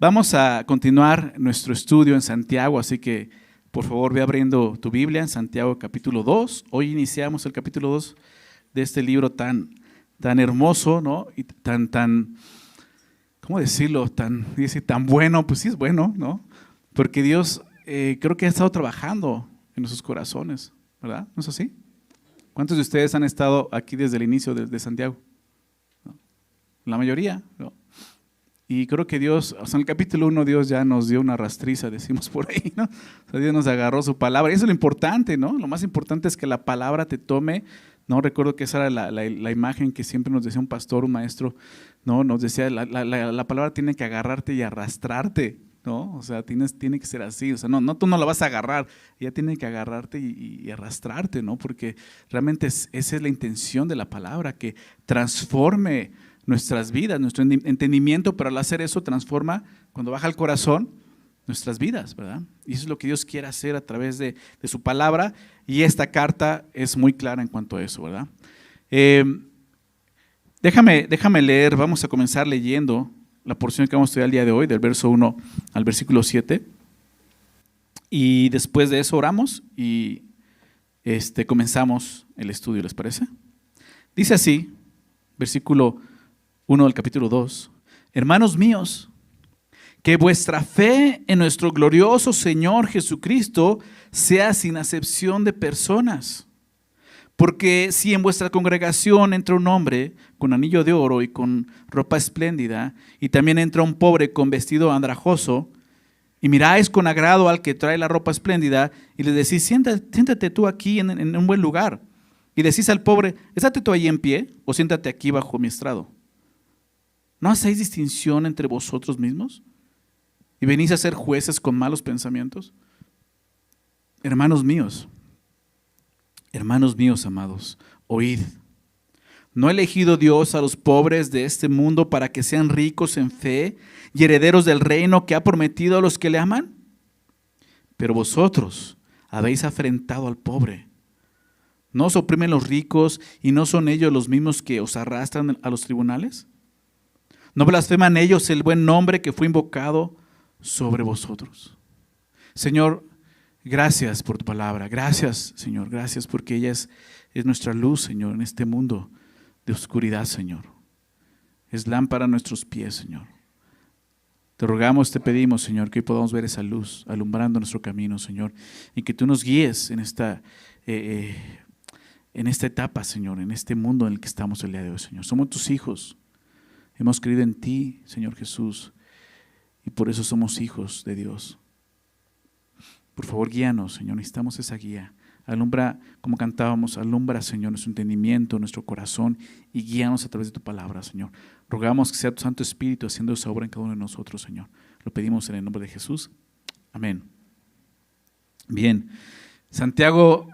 Vamos a continuar nuestro estudio en Santiago, así que por favor ve abriendo tu Biblia en Santiago capítulo 2. Hoy iniciamos el capítulo 2 de este libro tan hermoso, ¿no? Y ¿cómo decirlo? Tan bueno, pues sí es bueno, ¿no? Porque Dios creo que ha estado trabajando en nuestros corazones, ¿verdad? ¿No es así? ¿Cuántos de ustedes han estado aquí desde el inicio de Santiago? ¿No? La mayoría, ¿no? Y creo que Dios, o sea, en el capítulo 1 Dios ya nos dio una rastriza, decimos por ahí, ¿no? O sea, Dios nos agarró su palabra. Y eso es lo importante, ¿no? Lo más importante es que la palabra te tome, ¿no? Recuerdo que esa era la imagen que siempre nos decía un pastor, un maestro, ¿no? Nos decía, la palabra tiene que agarrarte y arrastrarte, ¿no? O sea, tiene que ser así. O sea, no, tú no la vas a agarrar, ella tiene que agarrarte y arrastrarte, ¿no? Porque realmente esa es la intención de la palabra, que transforme nuestras vidas, nuestro entendimiento, pero al hacer eso transforma, cuando baja al corazón, nuestras vidas, ¿verdad? Y eso es lo que Dios quiere hacer a través de su palabra, y esta carta es muy clara en cuanto a eso, ¿verdad? Déjame leer, vamos a comenzar leyendo la porción que vamos a estudiar el día de hoy, del verso 1 al versículo 7, y después de eso oramos y comenzamos el estudio, ¿les parece? Dice así, versículo 1 del capítulo 2, hermanos míos, que vuestra fe en nuestro glorioso Señor Jesucristo sea sin acepción de personas. Porque si en vuestra congregación entra un hombre con anillo de oro y con ropa espléndida, y también entra un pobre con vestido andrajoso, y miráis con agrado al que trae la ropa espléndida, y le decís, siéntate tú aquí en un buen lugar, y decís al pobre, estate tú ahí en pie, o siéntate aquí bajo mi estrado. ¿No hacéis distinción entre vosotros mismos? ¿Y venís a ser jueces con malos pensamientos? Hermanos míos amados, oíd. ¿No ha elegido Dios a los pobres de este mundo para que sean ricos en fe y herederos del reino que ha prometido a los que le aman? Pero vosotros habéis afrentado al pobre. ¿No os oprimen los ricos y no son ellos los mismos que os arrastran a los tribunales? ¿No blasfeman ellos el buen nombre que fue invocado sobre vosotros? Señor, gracias por tu palabra. Gracias, Señor. Gracias porque ella es nuestra luz, Señor, en este mundo de oscuridad, Señor. Es lámpara a nuestros pies, Señor. Te rogamos, te pedimos, Señor, que hoy podamos ver esa luz alumbrando nuestro camino, Señor, y que tú nos guíes en esta etapa, Señor, en este mundo en el que estamos el día de hoy, Señor. Somos tus hijos. Hemos creído en ti, Señor Jesús, y por eso somos hijos de Dios. Por favor, guíanos, Señor, necesitamos esa guía. Alumbra, como cantábamos, alumbra, Señor, nuestro entendimiento, nuestro corazón, y guíanos a través de tu palabra, Señor. Rogamos que sea tu Santo Espíritu haciendo esa obra en cada uno de nosotros, Señor. Lo pedimos en el nombre de Jesús. Amén. Bien, Santiago,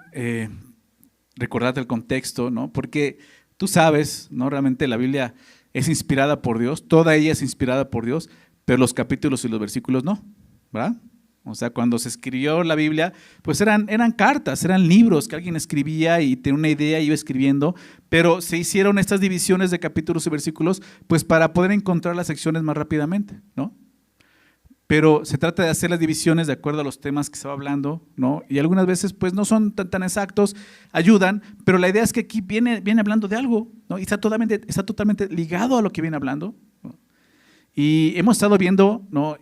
recordad el contexto, ¿no? Porque tú sabes, ¿no? Realmente la Biblia es inspirada por Dios, toda ella es inspirada por Dios, pero los capítulos y los versículos no, ¿verdad? O sea, cuando se escribió la Biblia, pues eran cartas, eran libros que alguien escribía y tenía una idea y iba escribiendo, pero se hicieron estas divisiones de capítulos y versículos pues para poder encontrar las secciones más rápidamente, ¿no? Pero se trata de hacer las divisiones de acuerdo a los temas que se va hablando, ¿no? Y algunas veces pues no son tan exactos, ayudan, pero la idea es que aquí viene hablando de algo, ¿no? Y está totalmente ligado a lo que viene hablando, ¿no? Y hemos estado viendo, ¿no?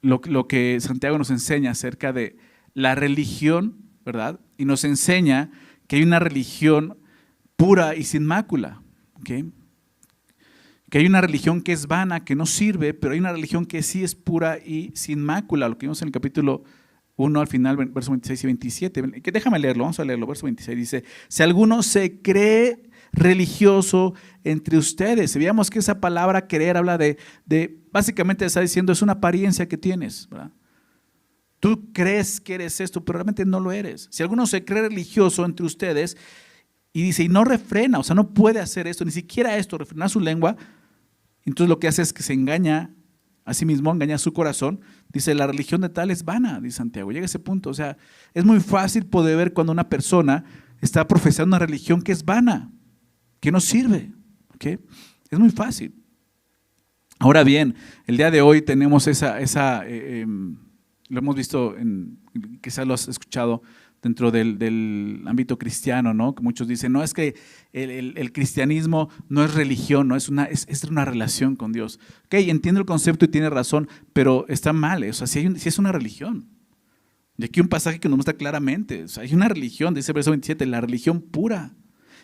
Lo que Santiago nos enseña acerca de la religión, ¿verdad? Y nos enseña que hay una religión pura y sin mácula, ¿ok? Que hay una religión que es vana, que no sirve, pero hay una religión que sí es pura y sin mácula, lo que vimos en el capítulo 1 al final, versos 26 y 27. Déjame leerlo, vamos a leerlo, verso 26 dice, si alguno se cree religioso entre ustedes. Veíamos que esa palabra creer habla de básicamente está diciendo es una apariencia que tienes, ¿verdad? Tú crees que eres esto, pero realmente no lo eres. Si alguno se cree religioso entre ustedes y dice, y no refrena, o sea, no puede hacer esto, ni siquiera esto, refrenar su lengua, entonces lo que hace es que se engaña a sí mismo, engaña su corazón. Dice, la religión de tal es vana, dice Santiago. Llega a ese punto, o sea, es muy fácil poder ver cuando una persona está profesando una religión que es vana, que no sirve, ¿okay? Es muy fácil. Ahora bien, el día de hoy tenemos lo hemos visto, quizás lo has escuchado dentro del ámbito cristiano, ¿no? Que muchos dicen, no, es que el cristianismo no es religión, no es una relación con Dios. Ok, entiendo el concepto y tiene razón, pero está mal, o sea, si es una religión. Y aquí un pasaje que nos muestra claramente, o sea, hay una religión, dice el verso 27, la religión pura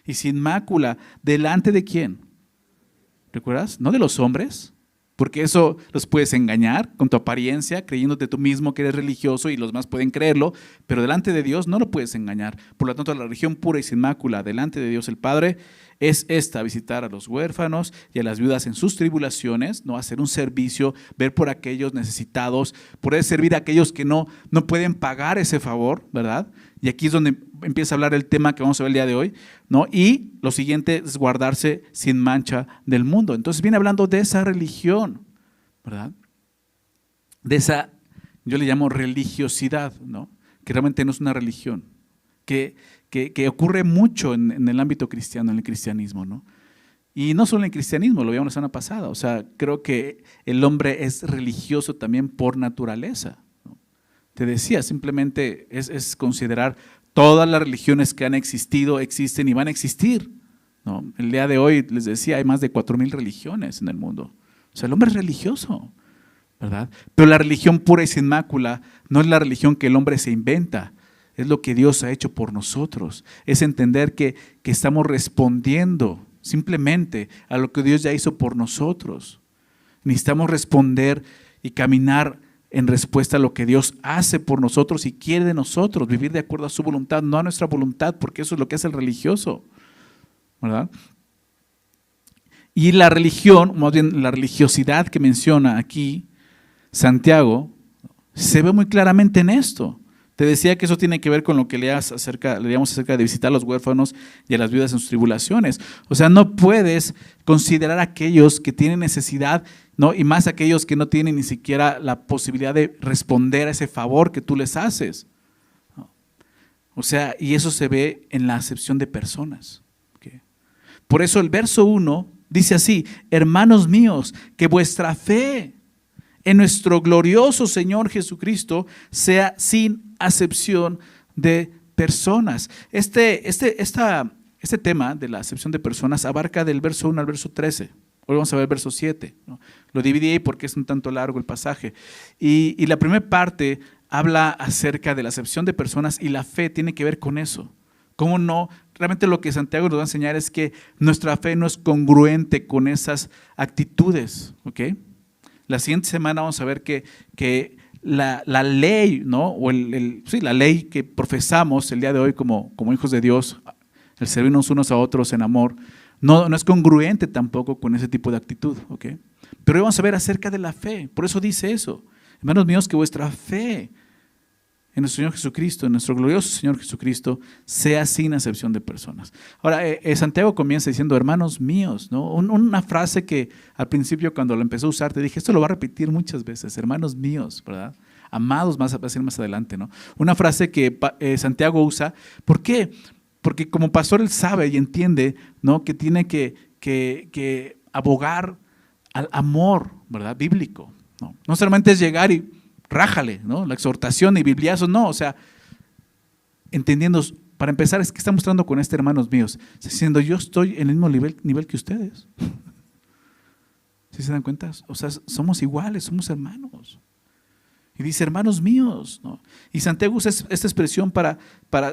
y sin mácula, ¿delante de quién? ¿Recuerdas? No de los hombres, porque eso los puedes engañar con tu apariencia, creyéndote tú mismo que eres religioso y los demás pueden creerlo, pero delante de Dios no lo puedes engañar. Por lo tanto, la religión pura y sin mácula delante de Dios el Padre es esta: visitar a los huérfanos y a las viudas en sus tribulaciones, no hacer un servicio, ver por aquellos necesitados, poder servir a aquellos que no pueden pagar ese favor, ¿verdad? Y aquí es donde empieza a hablar el tema que vamos a ver el día de hoy, ¿no? Y lo siguiente es guardarse sin mancha del mundo. Entonces viene hablando de esa religión, ¿verdad? De esa, yo le llamo religiosidad, ¿no? Que realmente no es una religión, que ocurre mucho en el ámbito cristiano, en el cristianismo, ¿no? Y no solo en el cristianismo, lo vimos la semana pasada, o sea, creo que el hombre es religioso también por naturaleza, ¿no? Te decía, simplemente es considerar todas las religiones que han existido, existen y van a existir, ¿no? El día de hoy, les decía, hay más de 4,000 religiones en el mundo. O sea, el hombre es religioso, ¿verdad? Pero la religión pura y sin mácula no es la religión que el hombre se inventa, es lo que Dios ha hecho por nosotros. Es entender que estamos respondiendo simplemente a lo que Dios ya hizo por nosotros. Necesitamos responder y caminar en respuesta a lo que Dios hace por nosotros y quiere de nosotros, vivir de acuerdo a su voluntad, no a nuestra voluntad, porque eso es lo que hace el religioso, ¿verdad? Y la religión, más bien la religiosidad que menciona aquí Santiago, se ve muy claramente en esto. Te decía que eso tiene que ver con lo que leíamos acerca de visitar a los huérfanos y a las viudas en sus tribulaciones. O sea, no puedes considerar a aquellos que tienen necesidad, ¿no? Y más aquellos que no tienen ni siquiera la posibilidad de responder a ese favor que tú les haces, ¿no? O sea, y eso se ve en la acepción de personas. ¿Okay? Por eso el verso 1 dice así: hermanos míos, que vuestra fe en nuestro glorioso Señor Jesucristo sea sin acepción de personas. Este tema de la acepción de personas abarca del verso 1 al verso 13. Hoy vamos a ver el verso 7, ¿no? Lo dividí ahí porque es un tanto largo el pasaje. Y la primera parte habla acerca de la acepción de personas, y la fe tiene que ver con eso. ¿Cómo no? Realmente lo que Santiago nos va a enseñar es que nuestra fe no es congruente con esas actitudes, ¿ok? La siguiente semana vamos a ver que la ley, ¿no? O la ley que profesamos el día de hoy como hijos de Dios, el servirnos unos a otros en amor, no es congruente tampoco con ese tipo de actitud, ¿ok? Pero hoy vamos a ver acerca de la fe. Por eso dice eso: hermanos míos, que vuestra fe en nuestro Señor Jesucristo, en nuestro glorioso Señor Jesucristo, sea sin acepción de personas. Ahora, Santiago comienza diciendo hermanos míos, ¿no? Una frase que al principio cuando lo empecé a usar te dije, esto lo va a repetir muchas veces: hermanos míos, ¿verdad? Amados, va a decir más adelante, ¿no? Una frase que Santiago usa. ¿Por qué? Porque como pastor él sabe y entiende, ¿no? Que tiene que abogar al amor, ¿verdad? Bíblico, ¿no? No solamente es llegar y rájale, ¿no? La exhortación y bibliazos, no, o sea, entendiendo, para empezar, es que está mostrando con hermanos míos, diciendo, yo estoy en el mismo nivel que ustedes. ¿Sí se dan cuenta? O sea, somos iguales, somos hermanos. Y dice, hermanos míos, ¿no? Y Santiago usa esta expresión para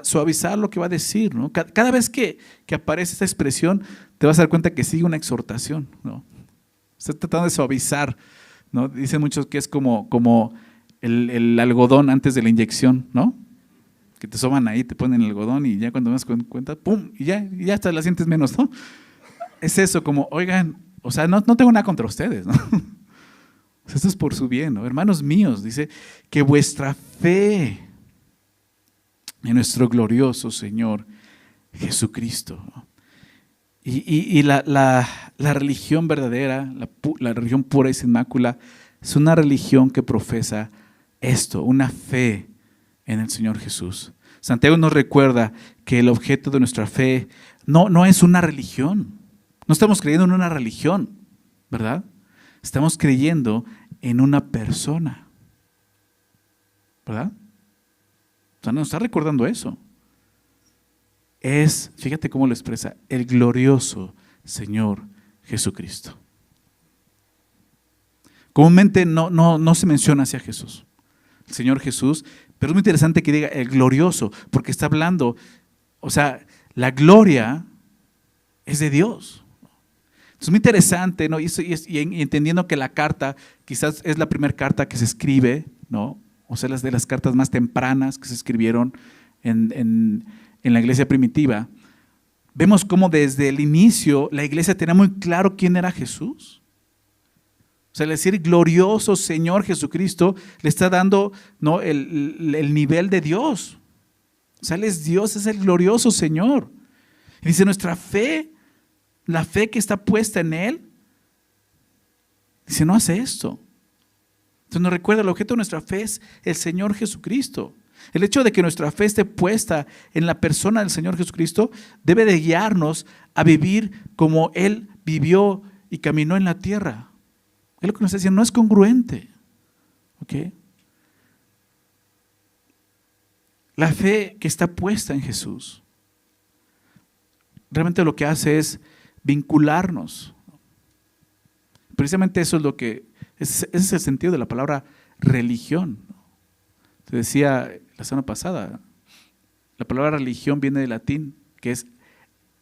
suavizar lo que va a decir, ¿no? Cada vez que aparece esta expresión, te vas a dar cuenta que sigue una exhortación, ¿no? Está tratando de suavizar, ¿no? Dicen muchos que es como el algodón antes de la inyección, ¿no? Que te soban ahí, te ponen el algodón y ya cuando das cuenta, ¡pum! Y ya hasta la sientes menos, ¿no? Es eso, como, oigan, o sea, no tengo nada contra ustedes, ¿no? O sea, esto es por su bien, ¿no? Hermanos míos, dice, que vuestra fe en nuestro glorioso Señor Jesucristo, ¿no? Y la religión verdadera, la religión pura y sin mácula, es una religión que profesa esto, una fe en el Señor Jesús. Santiago nos recuerda que el objeto de nuestra fe no es una religión. No estamos creyendo en una religión, ¿verdad? Estamos creyendo en una persona. ¿Verdad? O sea, nos está recordando eso. Fíjate cómo lo expresa, el glorioso Señor Jesucristo. Comúnmente no se menciona hacia Jesús, el Señor Jesús, pero es muy interesante que diga el glorioso, porque está hablando, o sea, la gloria es de Dios. Es muy interesante, ¿no? Y entendiendo que la carta quizás es la primera carta que se escribe, ¿no? O sea, las de las cartas más tempranas que se escribieron en la iglesia primitiva, vemos cómo desde el inicio la iglesia tenía muy claro quién era Jesús. O sea, al decir glorioso Señor Jesucristo, le está dando, ¿no?, el nivel de Dios. O sea, Él es Dios, es el glorioso Señor. Y dice, nuestra fe, la fe que está puesta en Él, dice, no hace esto. Entonces nos recuerda, el objeto de nuestra fe es el Señor Jesucristo. El hecho de que nuestra fe esté puesta en la persona del Señor Jesucristo debe de guiarnos a vivir como Él vivió y caminó en la tierra. Es lo que nos está diciendo, no es congruente. ¿Okay? La fe que está puesta en Jesús realmente lo que hace es vincularnos. Precisamente eso es lo que, ese es el sentido de la palabra religión. Te decía la semana pasada, la palabra religión viene del latín, que es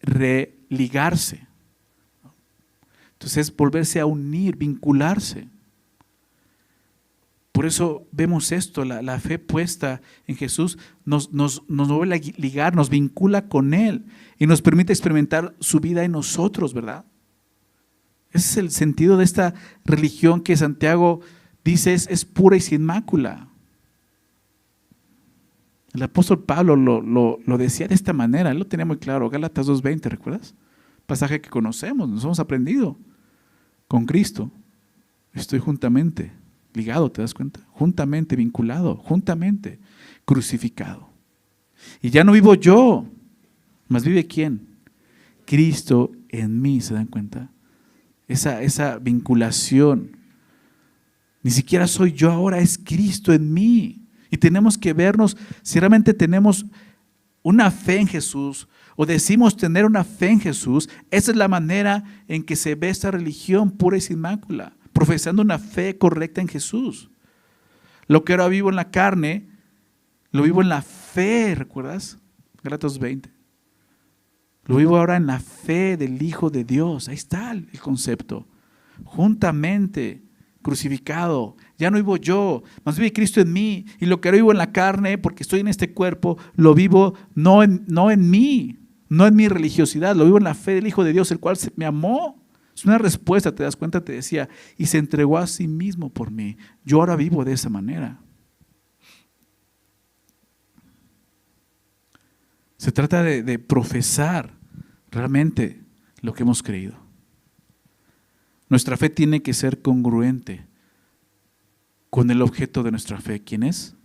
religarse. Entonces es volverse a unir, vincularse. Por eso vemos esto, la fe puesta en Jesús nos vuelve a ligar, nos vincula con Él y nos permite experimentar su vida en nosotros, ¿verdad? Ese es el sentido de esta religión que Santiago dice es pura y sin mácula. El apóstol Pablo lo decía de esta manera, él lo tenía muy claro, Gálatas 2:20, ¿recuerdas? Pasaje que conocemos, nos hemos aprendido. Con Cristo estoy juntamente ligado, ¿te das cuenta? Juntamente vinculado, juntamente crucificado. Y ya no vivo yo, mas vive ¿quién? Cristo en mí, ¿se dan cuenta? Esa vinculación. Ni siquiera soy yo ahora, es Cristo en mí. Y tenemos que vernos, si realmente tenemos una fe en Jesús o decimos tener una fe en Jesús, esa es la manera en que se ve esta religión pura y sin mácula, profesando una fe correcta en Jesús. Lo que ahora vivo en la carne, lo vivo en la fe, ¿recuerdas? Gálatas 20. Lo vivo ahora en la fe del Hijo de Dios. Ahí está el concepto. Juntamente crucificado. Ya no vivo yo, mas vive Cristo en mí. Y lo que ahora vivo en la carne, porque estoy en este cuerpo, lo vivo no en mí, no en mi religiosidad. Lo vivo en la fe del Hijo de Dios, el cual me amó. Es una respuesta, te das cuenta, te decía, y se entregó a sí mismo por mí. Yo ahora vivo de esa manera. Se trata de profesar realmente lo que hemos creído. Nuestra fe tiene que ser congruente con el objeto de nuestra fe. ¿Quién es?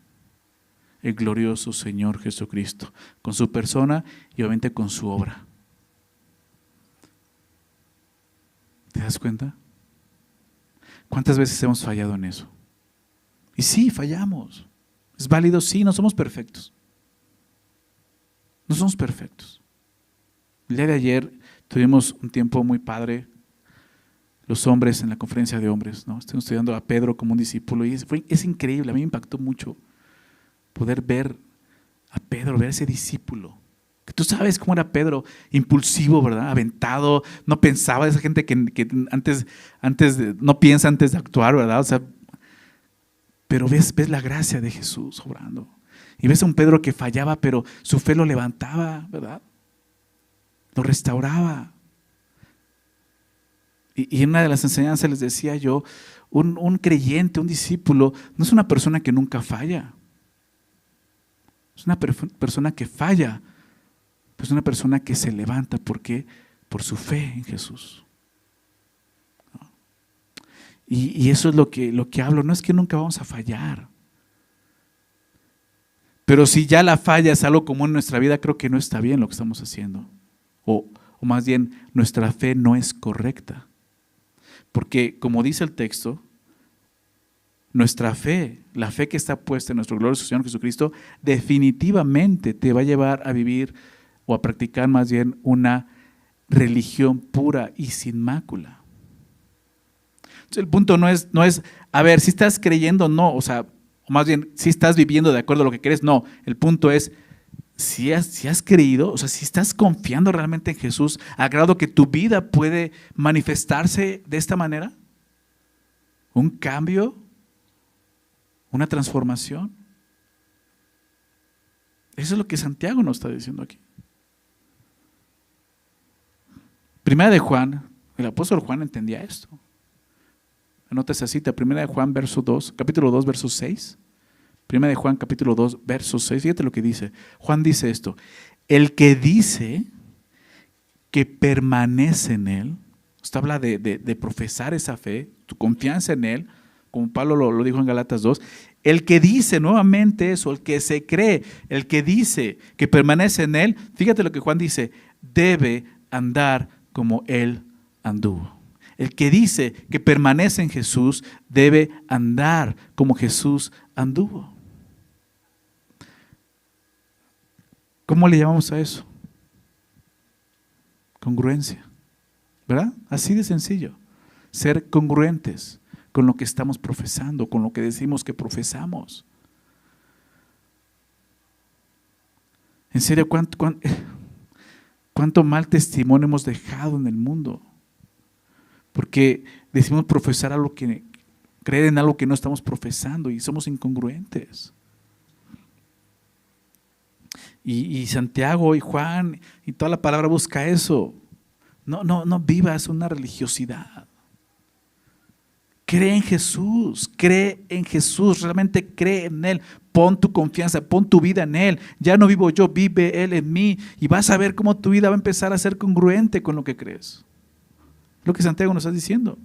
El glorioso Señor Jesucristo, con su persona y obviamente con su obra. ¿Te das cuenta? ¿Cuántas veces hemos fallado en eso? Y sí, fallamos. ¿Es válido? Sí, no somos perfectos. No somos perfectos. El día de ayer tuvimos un tiempo muy padre, los hombres en la conferencia de hombres, ¿no? Estuvimos estudiando a Pedro como un discípulo y es increíble, a mí me impactó mucho poder ver a Pedro, ver a ese discípulo. Que tú sabes cómo era Pedro, impulsivo, ¿verdad? Aventado, no pensaba, esa gente que no piensa antes de actuar, ¿verdad? O sea, pero ves la gracia de Jesús obrando. Y ves a un Pedro que fallaba, pero su fe lo levantaba, ¿verdad? Lo restauraba. Y en una de las enseñanzas les decía yo, un creyente, un discípulo, no es una persona que nunca falla. Es una persona que falla, pero es una persona que se levanta. ¿Por qué? Por su fe en Jesús. Y eso es lo que hablo. No es que nunca vamos a fallar. Pero si ya la falla es algo común en nuestra vida, creo que no está bien lo que estamos haciendo. O más bien, nuestra fe no es correcta. Porque como dice el texto, nuestra fe, la fe que está puesta en nuestro glorioso Señor Jesucristo, definitivamente te va a llevar a vivir o a practicar más bien una religión pura y sin mácula. Entonces, el punto no es, a ver, si estás creyendo o no, o sea, o más bien, si estás viviendo de acuerdo a lo que crees, no. El punto es, si has creído, o sea, si estás confiando realmente en Jesús, al grado que tu vida puede manifestarse de esta manera, un cambio, una transformación. Eso es lo que Santiago nos está diciendo aquí. Primera de Juan, el apóstol Juan entendía esto. Anota esa cita, Primera de Juan, capítulo 2, verso 6. Primera de Juan, capítulo 2, verso 6. Fíjate lo que dice. Juan dice esto: el que dice que permanece en él, usted habla de profesar esa fe, tu confianza en él, como Pablo lo dijo en Galatas 2, el que dice nuevamente eso, el que se cree, el que dice que permanece en él, fíjate lo que Juan dice, debe andar como él anduvo. El que dice que permanece en Jesús debe andar como Jesús anduvo. ¿Cómo le llamamos a eso? Congruencia, ¿verdad? Así de sencillo. Ser congruentes con lo que estamos profesando, con lo que decimos que profesamos. En serio, ¿cuánto mal testimonio hemos dejado en el mundo? Porque decimos profesar algo que, creer en algo que no estamos profesando y somos incongruentes. Y Santiago y Juan y toda la palabra busca eso. No vivas una religiosidad. Cree en Jesús, realmente cree en Él. Pon tu confianza, pon tu vida en Él. Ya no vivo yo, vive Él en mí. Y vas a ver cómo tu vida va a empezar a ser congruente con lo que crees. Lo que Santiago nos está diciendo.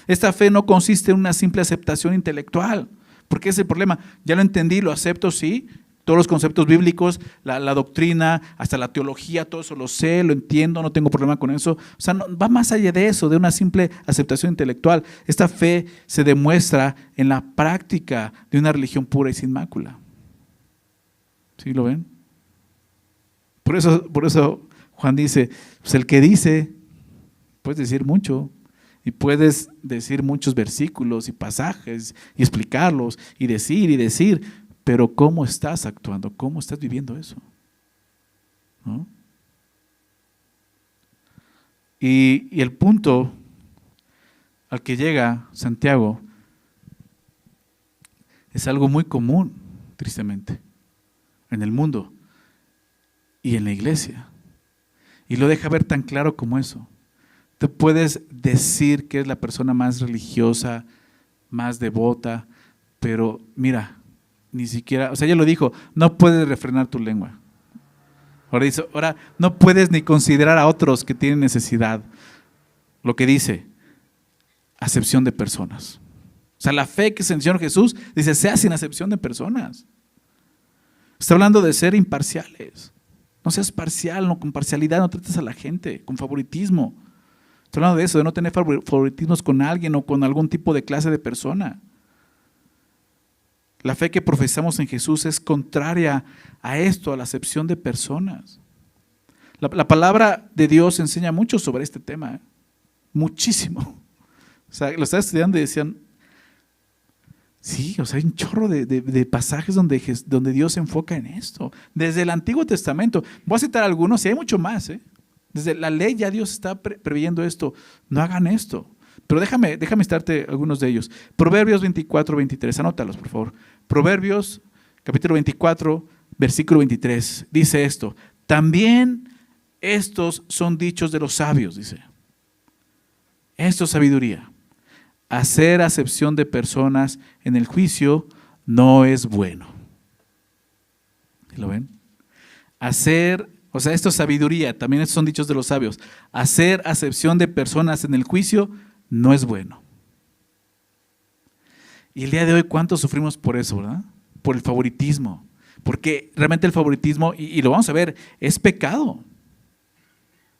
Esta fe no consiste en una simple aceptación intelectual, porque ese es el problema. Ya lo entendí, lo acepto, sí. Todos los conceptos bíblicos, la doctrina, hasta la teología, todo eso lo sé, lo entiendo, no tengo problema con eso. O sea, no, va más allá de eso, de una simple aceptación intelectual. Esta fe se demuestra en la práctica de una religión pura y sin mácula. ¿Sí lo ven? Por eso Juan dice, pues el que dice, puedes decir mucho, y puedes decir muchos versículos y pasajes, y explicarlos, y decir, pero ¿cómo estás actuando? ¿Cómo estás viviendo eso? ¿No? Y el punto al que llega Santiago es algo muy común, tristemente, en el mundo y en la iglesia. Y lo deja ver tan claro como eso. Te puedes decir que es la persona más religiosa, más devota, pero mira, ni siquiera, o sea, ella lo dijo, no puedes refrenar tu lengua. Ahora no puedes ni considerar a otros que tienen necesidad. Lo que dice, acepción de personas. O sea, la fe que es en el Señor Jesús, dice, sea sin acepción de personas. Está hablando de ser imparciales. No seas parcial, no, con parcialidad no trates a la gente, con favoritismo. Está hablando de eso, de no tener favoritismos con alguien o con algún tipo de clase de persona. La fe que profesamos en Jesús es contraria a esto, a la acepción de personas. La palabra de Dios enseña mucho sobre este tema, muchísimo. O sea, lo estaba estudiando y decían, sí, o sea, hay un chorro de pasajes donde Dios se enfoca en esto. Desde el Antiguo Testamento, voy a citar algunos y hay mucho más. Desde la ley ya Dios está previendo esto, no hagan esto. Pero déjame citarte algunos de ellos. Proverbios 24, 23, anótalos por favor. Proverbios capítulo 24, versículo 23, dice esto: también estos son dichos de los sabios, dice. Esto es sabiduría. Hacer acepción de personas en el juicio no es bueno. ¿Lo ven? O sea, esto es sabiduría, también estos son dichos de los sabios. Hacer acepción de personas en el juicio no es bueno. Y el día de hoy, ¿cuántos sufrimos por eso, verdad? Por el favoritismo. Porque realmente el favoritismo, y lo vamos a ver, es pecado.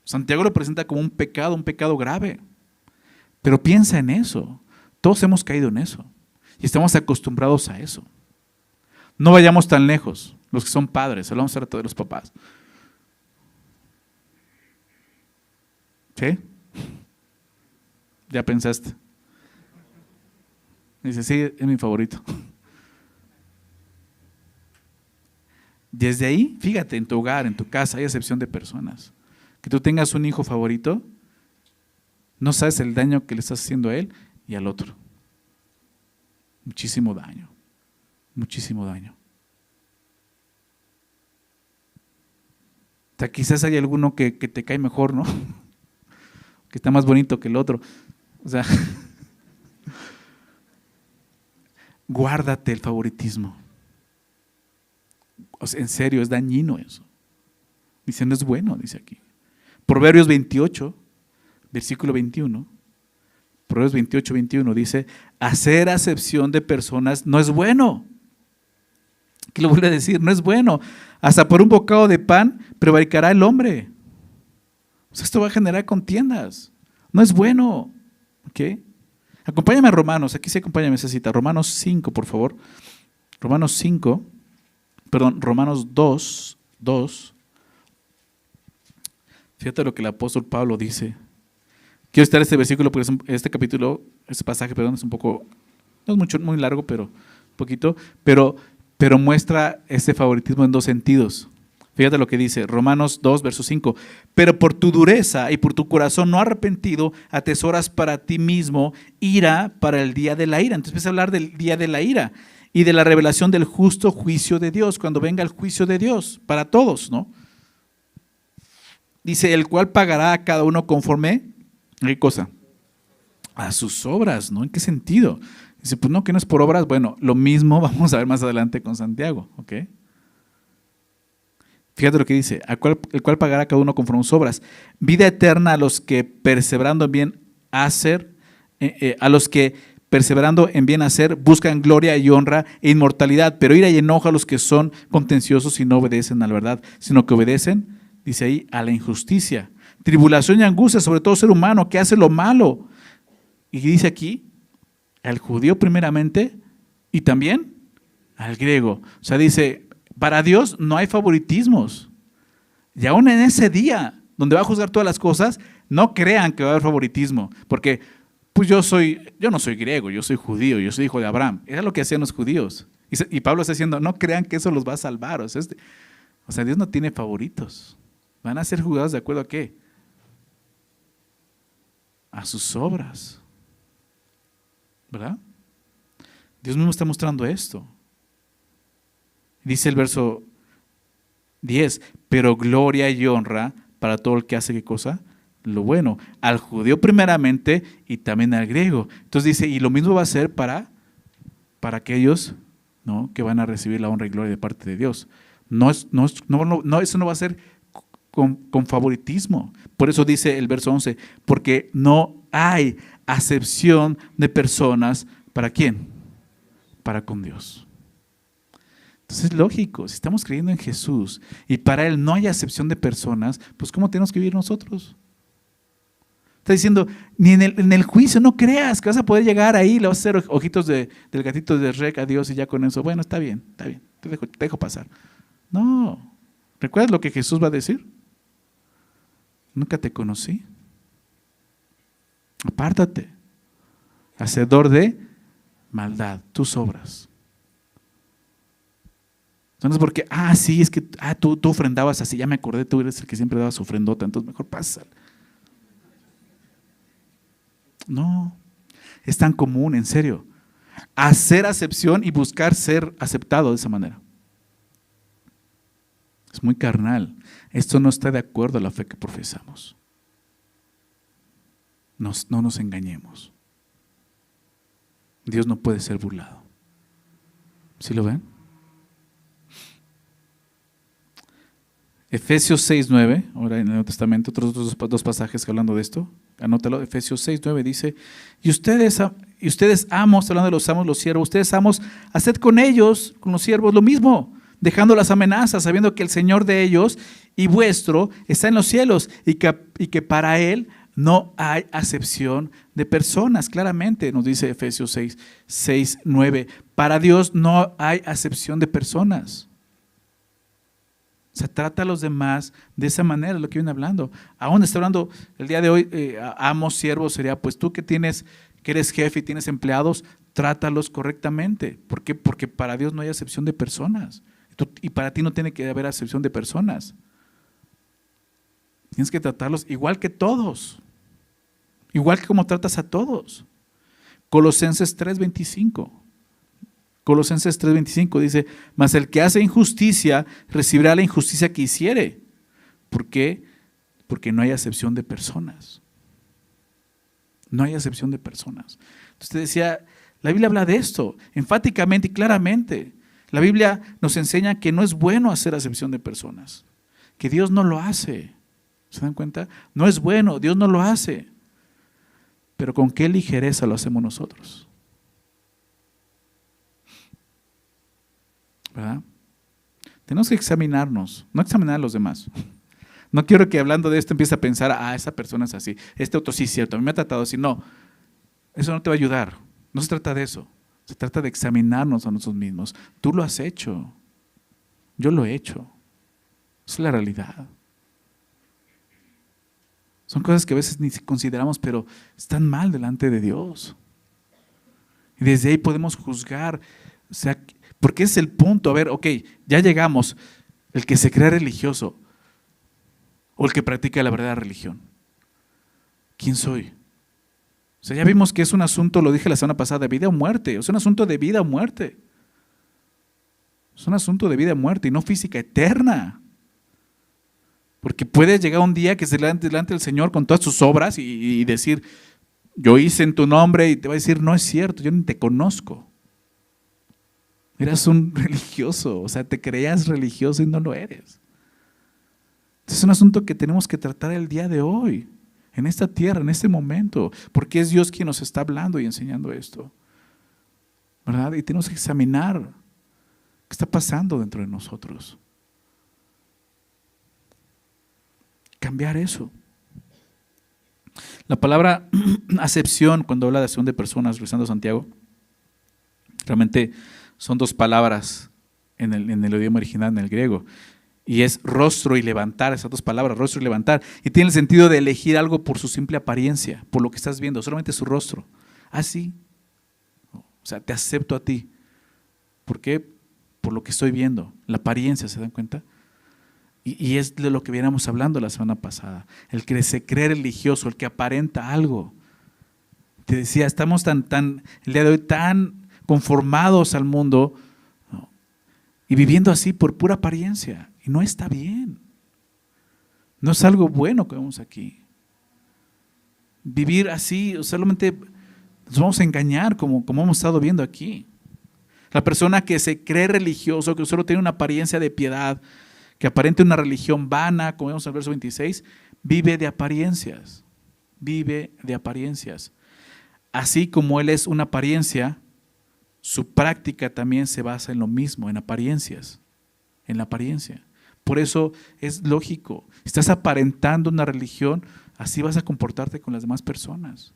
Santiago lo presenta como un pecado grave. Pero piensa en eso. Todos hemos caído en eso. Y estamos acostumbrados a eso. No vayamos tan lejos. Los que son padres, hablamos ahora de los papás. ¿Sí? ¿Ya pensaste? Dice, sí, es mi favorito. Desde ahí, fíjate, en tu hogar, en tu casa, hay excepción de personas. Que tú tengas un hijo favorito, no sabes el daño que le estás haciendo a él y al otro. Muchísimo daño, muchísimo daño. O sea, quizás hay alguno que te cae mejor, ¿no? Que está más bonito que el otro. O sea, guárdate el favoritismo. O sea, en serio, es dañino eso. Dice, no es bueno, dice aquí. Proverbios 28, versículo 21. Proverbios 28, 21 dice, hacer acepción de personas no es bueno. ¿Qué lo vuelve a decir? No es bueno. Hasta por un bocado de pan prevaricará el hombre. O sea, esto va a generar contiendas. No es bueno. ¿Ok? Acompáñame a Romanos. Aquí sí, acompáñame esa cita. Romanos 5, por favor. Romanos 2. Fíjate lo que el apóstol Pablo dice. Quiero citar este versículo porque este pasaje, es un poco, no es mucho, muy largo, pero un poquito, pero muestra este favoritismo en dos sentidos. Fíjate lo que dice, Romanos 2, verso 5. Pero por tu dureza y por tu corazón no arrepentido, atesoras para ti mismo ira para el día de la ira. Entonces empieza a hablar del día de la ira y de la revelación del justo juicio de Dios, cuando venga el juicio de Dios, para todos, ¿no? Dice, el cual pagará a cada uno conforme, ¿qué cosa? A sus obras, ¿no? ¿En qué sentido? Dice, pues no, que no es por obras. Bueno, lo mismo vamos a ver más adelante con Santiago, ¿ok? Fíjate lo que dice, el cual pagará a cada uno conforme a sus obras. Vida eterna a los que perseverando en bien hacer, buscan gloria y honra e inmortalidad, pero ira y enojo a los que son contenciosos y no obedecen a la verdad, sino que obedecen, dice ahí, a la injusticia. Tribulación y angustia sobre todo ser humano que hace lo malo. Y dice aquí, al judío primeramente y también al griego. O sea, dice, para Dios no hay favoritismos. Y aún en ese día, donde va a juzgar todas las cosas, no crean que va a haber favoritismo. Porque, pues yo no soy griego, yo soy judío, yo soy hijo de Abraham. Era lo que hacían los judíos. Y Pablo está diciendo, no crean que eso los va a salvar. O sea, Dios no tiene favoritos. Van a ser juzgados de acuerdo a ¿qué? A sus obras. ¿Verdad? Dios mismo está mostrando esto. Dice el verso 10, pero gloria y honra para todo el que hace ¿qué cosa? Lo bueno. Al judío primeramente y también al griego. Entonces dice, y lo mismo va a ser para aquellos, ¿no?, que van a recibir la honra y gloria de parte de Dios. Eso no va a ser con favoritismo. Por eso dice el verso 11, porque no hay acepción de personas. ¿Para quién? Para con Dios. Entonces es lógico, si estamos creyendo en Jesús y para Él no hay acepción de personas, pues ¿cómo tenemos que vivir nosotros? Está diciendo, ni en el juicio no creas que vas a poder llegar ahí, le vas a hacer ojitos del gatito de Shrek a Dios y ya con eso, bueno, está bien, te dejo pasar. No, ¿recuerdas lo que Jesús va a decir? Nunca te conocí. Apártate, hacedor de maldad, tus obras. No es porque, sí, es que tú ofrendabas así, ya me acordé, tú eres el que siempre dabas ofrendota, entonces mejor pasa. No, es tan común, en serio, hacer acepción y buscar ser aceptado de esa manera. Es muy carnal. Esto no está de acuerdo a la fe que profesamos. No nos engañemos. Dios no puede ser burlado. ¿Sí lo ven? Efesios 6:9, ahora en el Nuevo Testamento, otros dos pasajes hablando de esto. Anótalo, Efesios 6:9 dice, y ustedes amos, hablando de los amos, los siervos, ustedes amos, haced con ellos, con los siervos, lo mismo, dejando las amenazas, sabiendo que el Señor de ellos y vuestro está en los cielos y que para Él no hay acepción de de personas, claramente, nos dice Efesios 6:9. Para Dios no hay acepción de personas. Se trata a los demás de esa manera, lo que viene hablando. Aún está hablando el día de hoy, amos, siervos, sería pues tú que eres jefe y tienes empleados, trátalos correctamente. ¿Por qué? Porque para Dios no hay acepción de personas. Y para ti no tiene que haber acepción de personas. Tienes que tratarlos igual que todos. Igual que como tratas a todos. Colosenses 3:25. Colosenses 3:25 dice, mas el que hace injusticia recibirá la injusticia que hiciere. ¿Por qué? Porque no hay acepción de personas. No hay acepción de personas. Entonces decía, la Biblia habla de esto, enfáticamente y claramente. La Biblia nos enseña que no es bueno hacer acepción de personas, que Dios no lo hace. ¿Se dan cuenta? No es bueno, Dios no lo hace. Pero ¿con qué ligereza lo hacemos nosotros? ¿Verdad? Tenemos que examinarnos, no examinar a los demás. No quiero que hablando de esto empiece a pensar, esa persona es así, este otro sí es cierto, a mí me ha tratado así. No, eso no te va a ayudar. No se trata de eso. Se trata de examinarnos a nosotros mismos. Tú lo has hecho. Yo lo he hecho. Esa es la realidad. Son cosas que a veces ni consideramos, pero están mal delante de Dios. Y desde ahí podemos juzgar. O sea, porque es el punto. A ver, ok, ya llegamos. El que se cree religioso o el que practica la verdadera religión. ¿Quién soy? O sea, ya vimos que es un asunto, lo dije la semana pasada, de vida o muerte. Es un asunto de vida o muerte. Es un asunto de vida o muerte y no física, eterna. Porque puedes llegar un día que se delante del Señor con todas sus obras y decir, yo hice en tu nombre, y te va a decir, no es cierto, yo ni te conozco. Eras un religioso, o sea, te creías religioso y no lo eres. Es un asunto que tenemos que tratar el día de hoy, en esta tierra, en este momento, porque es Dios quien nos está hablando y enseñando esto, ¿verdad? Y tenemos que examinar qué está pasando dentro de nosotros. Cambiar eso. La palabra acepción, cuando habla de acepción de personas, regresando a Santiago, realmente son dos palabras en el idioma original, en el griego. Y es rostro y levantar, esas dos palabras, rostro y levantar. Y tiene el sentido de elegir algo por su simple apariencia, por lo que estás viendo, solamente su rostro. Así. O sea, te acepto a ti. ¿Por qué? Por lo que estoy viendo, la apariencia, ¿se dan cuenta? Y es de lo que veníamos hablando la semana pasada. El que se cree religioso, el que aparenta algo. Te decía, estamos el día de hoy tan conformados al mundo, ¿no? Y viviendo así por pura apariencia. Y no está bien. No es algo bueno que vemos aquí. Vivir así, solamente nos vamos a engañar como hemos estado viendo aquí. La persona que se cree religioso, que solo tiene una apariencia de piedad, que aparente una religión vana, como vemos en el verso 26, vive de apariencias. Vive de apariencias. Así como él es una apariencia, su práctica también se basa en lo mismo, en apariencias. En la apariencia. Por eso es lógico. Estás aparentando una religión, así vas a comportarte con las demás personas.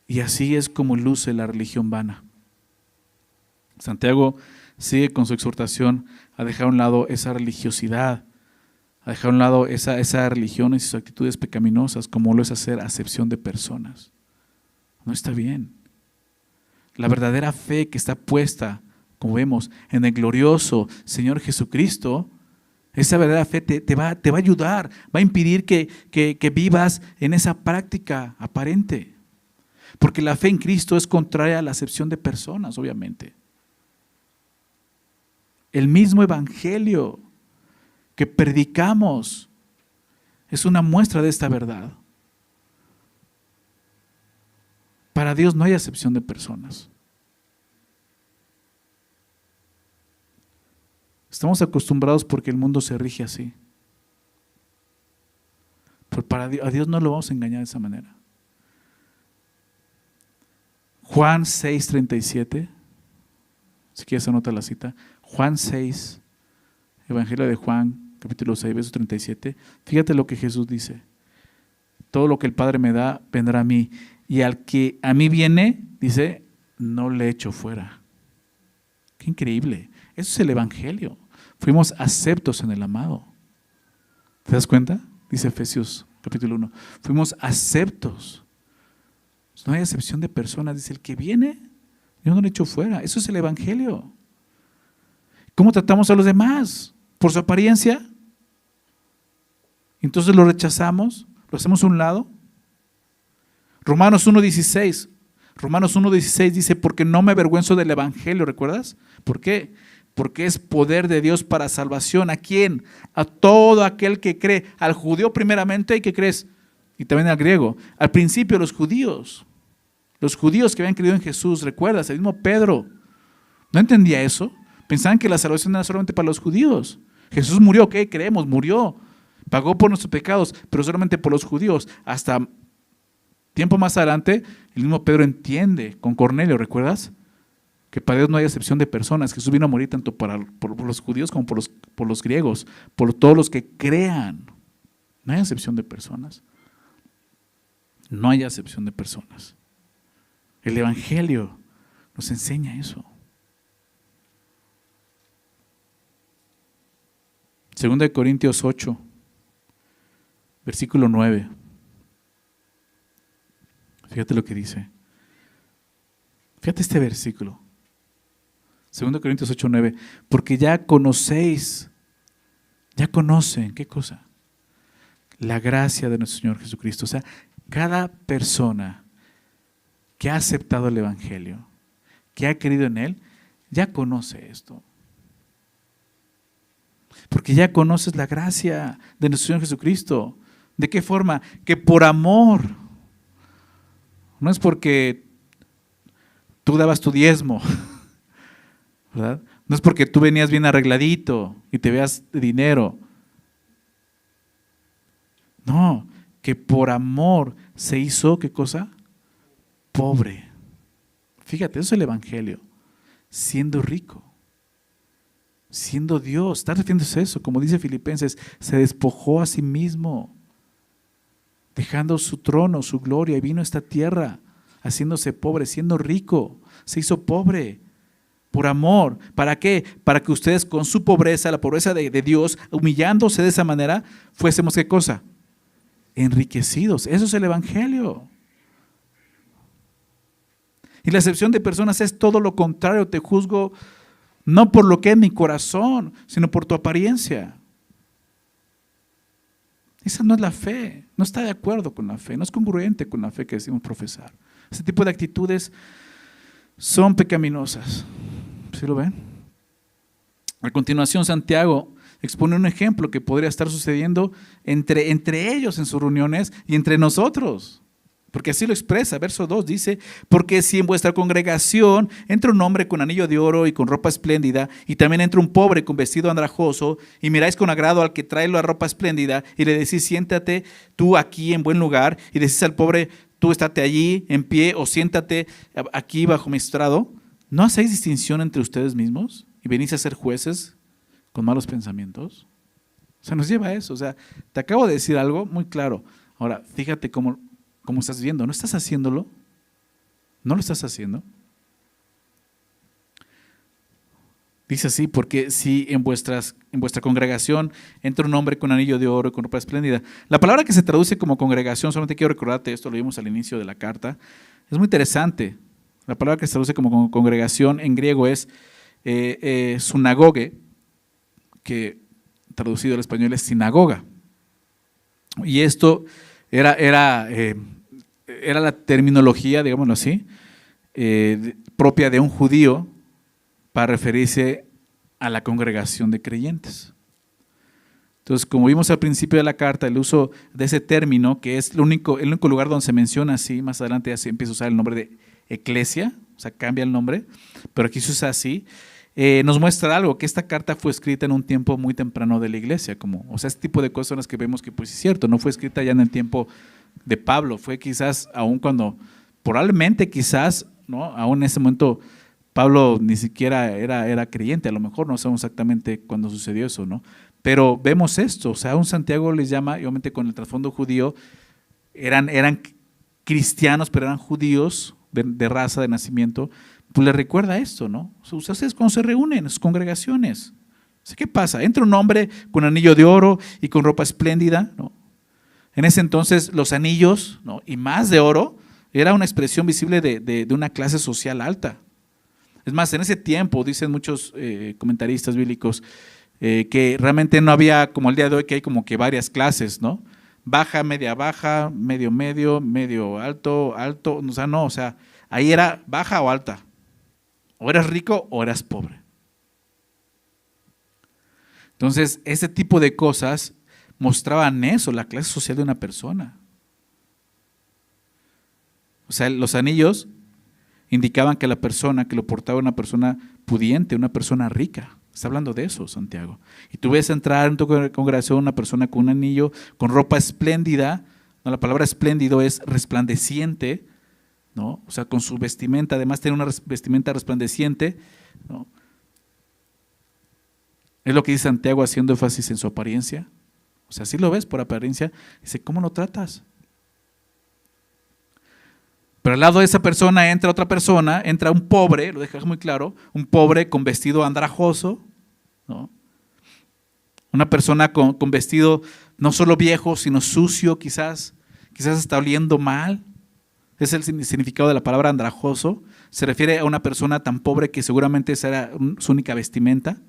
Y así es como luce la religión vana. Santiago sigue con su exhortación a dejar a un lado esa religiosidad, a dejar a un lado esas religiones y sus actitudes pecaminosas, como lo es hacer acepción de personas. No está bien. La verdadera fe que está puesta, como vemos, en el glorioso Señor Jesucristo, esa verdadera fe te va a ayudar, va a impedir que vivas en esa práctica aparente. Porque la fe en Cristo es contraria a la acepción de personas, obviamente. El mismo evangelio que predicamos es una muestra de esta verdad. Para Dios no hay acepción de personas. Estamos acostumbrados porque el mundo se rige así. Pero a Dios no lo vamos a engañar de esa manera. Juan 6:37, si quieres anota la cita. Juan 6, Evangelio de Juan, capítulo 6, verso 37. Fíjate lo que Jesús dice. todo lo que el Padre me da vendrá a mí. Y al que a mí viene, dice, no le echo fuera. Qué increíble. Eso es el Evangelio. Fuimos aceptos en el amado. ¿Te das cuenta? Dice Efesios capítulo 1. Fuimos aceptos. No hay acepción de personas. Dice, el que viene, yo no le echo fuera. Eso es el Evangelio. ¿Cómo tratamos a los demás? ¿Por su apariencia? Entonces lo rechazamos, lo hacemos a un lado. Romanos 1:16. Romanos 1:16 dice, porque no me avergüenzo del Evangelio, ¿recuerdas? ¿Por qué? Porque es poder de Dios para salvación. ¿A quién? A todo aquel que cree. Al judío primeramente, ¿y qué crees? Y también al griego. Al principio los judíos que habían creído en Jesús, ¿recuerdas? El mismo Pedro no entendía eso. Pensaban que la salvación era solamente para los judíos. Jesús murió, ¿qué creemos? Murió. Pagó por nuestros pecados, pero solamente por los judíos. Hasta tiempo más adelante, el mismo Pedro entiende con Cornelio, ¿recuerdas? Que para Dios no hay excepción de personas. Jesús vino a morir tanto por los judíos como por los griegos, por todos los que crean. No hay excepción de personas. No hay excepción de personas. El Evangelio nos enseña eso. 2 Corintios 8, versículo 9. Fíjate lo que dice. Fíjate este versículo. 2 Corintios 8, 9. Porque ya conocen, ¿qué cosa? La gracia de nuestro Señor Jesucristo. O sea, cada persona que ha aceptado el Evangelio, que ha creído en Él, ya conoce esto. Porque ya conoces la gracia de nuestro Señor Jesucristo. ¿De qué forma? Que por amor. No es porque tú dabas tu diezmo, ¿verdad? No es porque tú venías bien arregladito y te veas de dinero. No, que por amor se hizo, ¿qué cosa? Pobre. Fíjate, eso es el Evangelio. Siendo rico. Siendo Dios. Está refiriéndose a eso. Como dice Filipenses, se despojó a sí mismo, dejando su trono, su gloria, y vino a esta tierra, haciéndose pobre, siendo rico, se hizo pobre, por amor. ¿Para qué? Para que ustedes con su pobreza, la pobreza de Dios, humillándose de esa manera, fuésemos, ¿qué cosa? Enriquecidos. Eso es el Evangelio. Y la acepción de personas es todo lo contrario. Te juzgo no por lo que es mi corazón, sino por tu apariencia. Esa no es la fe, no está de acuerdo con la fe, no es congruente con la fe que decimos profesar. Ese tipo de actitudes son pecaminosas. ¿Sí lo ven? A continuación, Santiago expone un ejemplo que podría estar sucediendo entre ellos en sus reuniones y entre nosotros. Porque así lo expresa, verso 2 dice, porque si en vuestra congregación entra un hombre con anillo de oro y con ropa espléndida, y también entra un pobre con vestido andrajoso, y miráis con agrado al que trae la ropa espléndida, y le decís, siéntate tú aquí en buen lugar, y decís al pobre, tú estate allí en pie, o siéntate aquí bajo mi estrado, ¿no hacéis distinción entre ustedes mismos? ¿Y venís a ser jueces con malos pensamientos? O sea, nos lleva a eso. O sea, te acabo de decir algo muy claro. Ahora, fíjate cómo estás viendo. ¿No estás haciéndolo? ¿No lo estás haciendo? Dice así, porque si en vuestra congregación entra un hombre con anillo de oro y con ropa espléndida. La palabra que se traduce como congregación, solamente quiero recordarte esto, lo vimos al inicio de la carta, es muy interesante. La palabra que se traduce como congregación en griego es sunagoge, que traducido al español es sinagoga. Y esto era la terminología, digámoslo así, propia de un judío para referirse a la congregación de creyentes. Entonces, como vimos al principio de la carta, el uso de ese término, que es el único lugar donde se menciona así, más adelante ya se empieza a usar el nombre de eclesia, o sea, cambia el nombre, pero aquí se usa así, nos muestra algo, que esta carta fue escrita en un tiempo muy temprano de la iglesia, o sea, este tipo de cosas son las que vemos que pues es cierto, no fue escrita ya en el tiempo de Pablo, fue quizás aún cuando, probablemente quizás, ¿no? Aún en ese momento Pablo ni siquiera era creyente, a lo mejor no sabemos exactamente cuándo sucedió eso, ¿no? Pero vemos esto, o sea, un Santiago les llama, y obviamente con el trasfondo judío, eran cristianos, pero eran judíos de raza, de nacimiento, pues les recuerda esto, ¿no? Ustedes cuando se reúnen en sus congregaciones, ¿qué pasa? Entra un hombre con anillo de oro y con ropa espléndida, ¿no? En ese entonces los anillos, ¿no?, y más de oro, era una expresión visible de una clase social alta. Es más, en ese tiempo, dicen muchos comentaristas bíblicos, que realmente no había como el día de hoy, que hay como que varias clases, ¿no? Baja, medio, medio alto, o sea, no, o sea, ahí era baja o alta. O eras rico o eras pobre. Entonces, ese tipo de cosas mostraban eso, la clase social de una persona. O sea, los anillos indicaban que la persona que lo portaba era una persona pudiente, una persona rica. Está hablando de eso, Santiago. Y tú ves entrar en tu congregación una persona con un anillo, con ropa espléndida. No, la palabra espléndido es resplandeciente, ¿no? O sea, con su vestimenta, además tiene una vestimenta resplandeciente, ¿no? Es lo que dice Santiago haciendo énfasis en su apariencia. O sea, si lo ves por apariencia, dice, ¿cómo lo tratas? Pero al lado de esa persona entra otra persona, entra un pobre, lo deja muy claro, un pobre con vestido andrajoso, ¿no? Una persona con vestido no solo viejo, sino sucio, quizás está oliendo mal. Es el significado de la palabra andrajoso. Se refiere a una persona tan pobre que seguramente esa era su única vestimenta.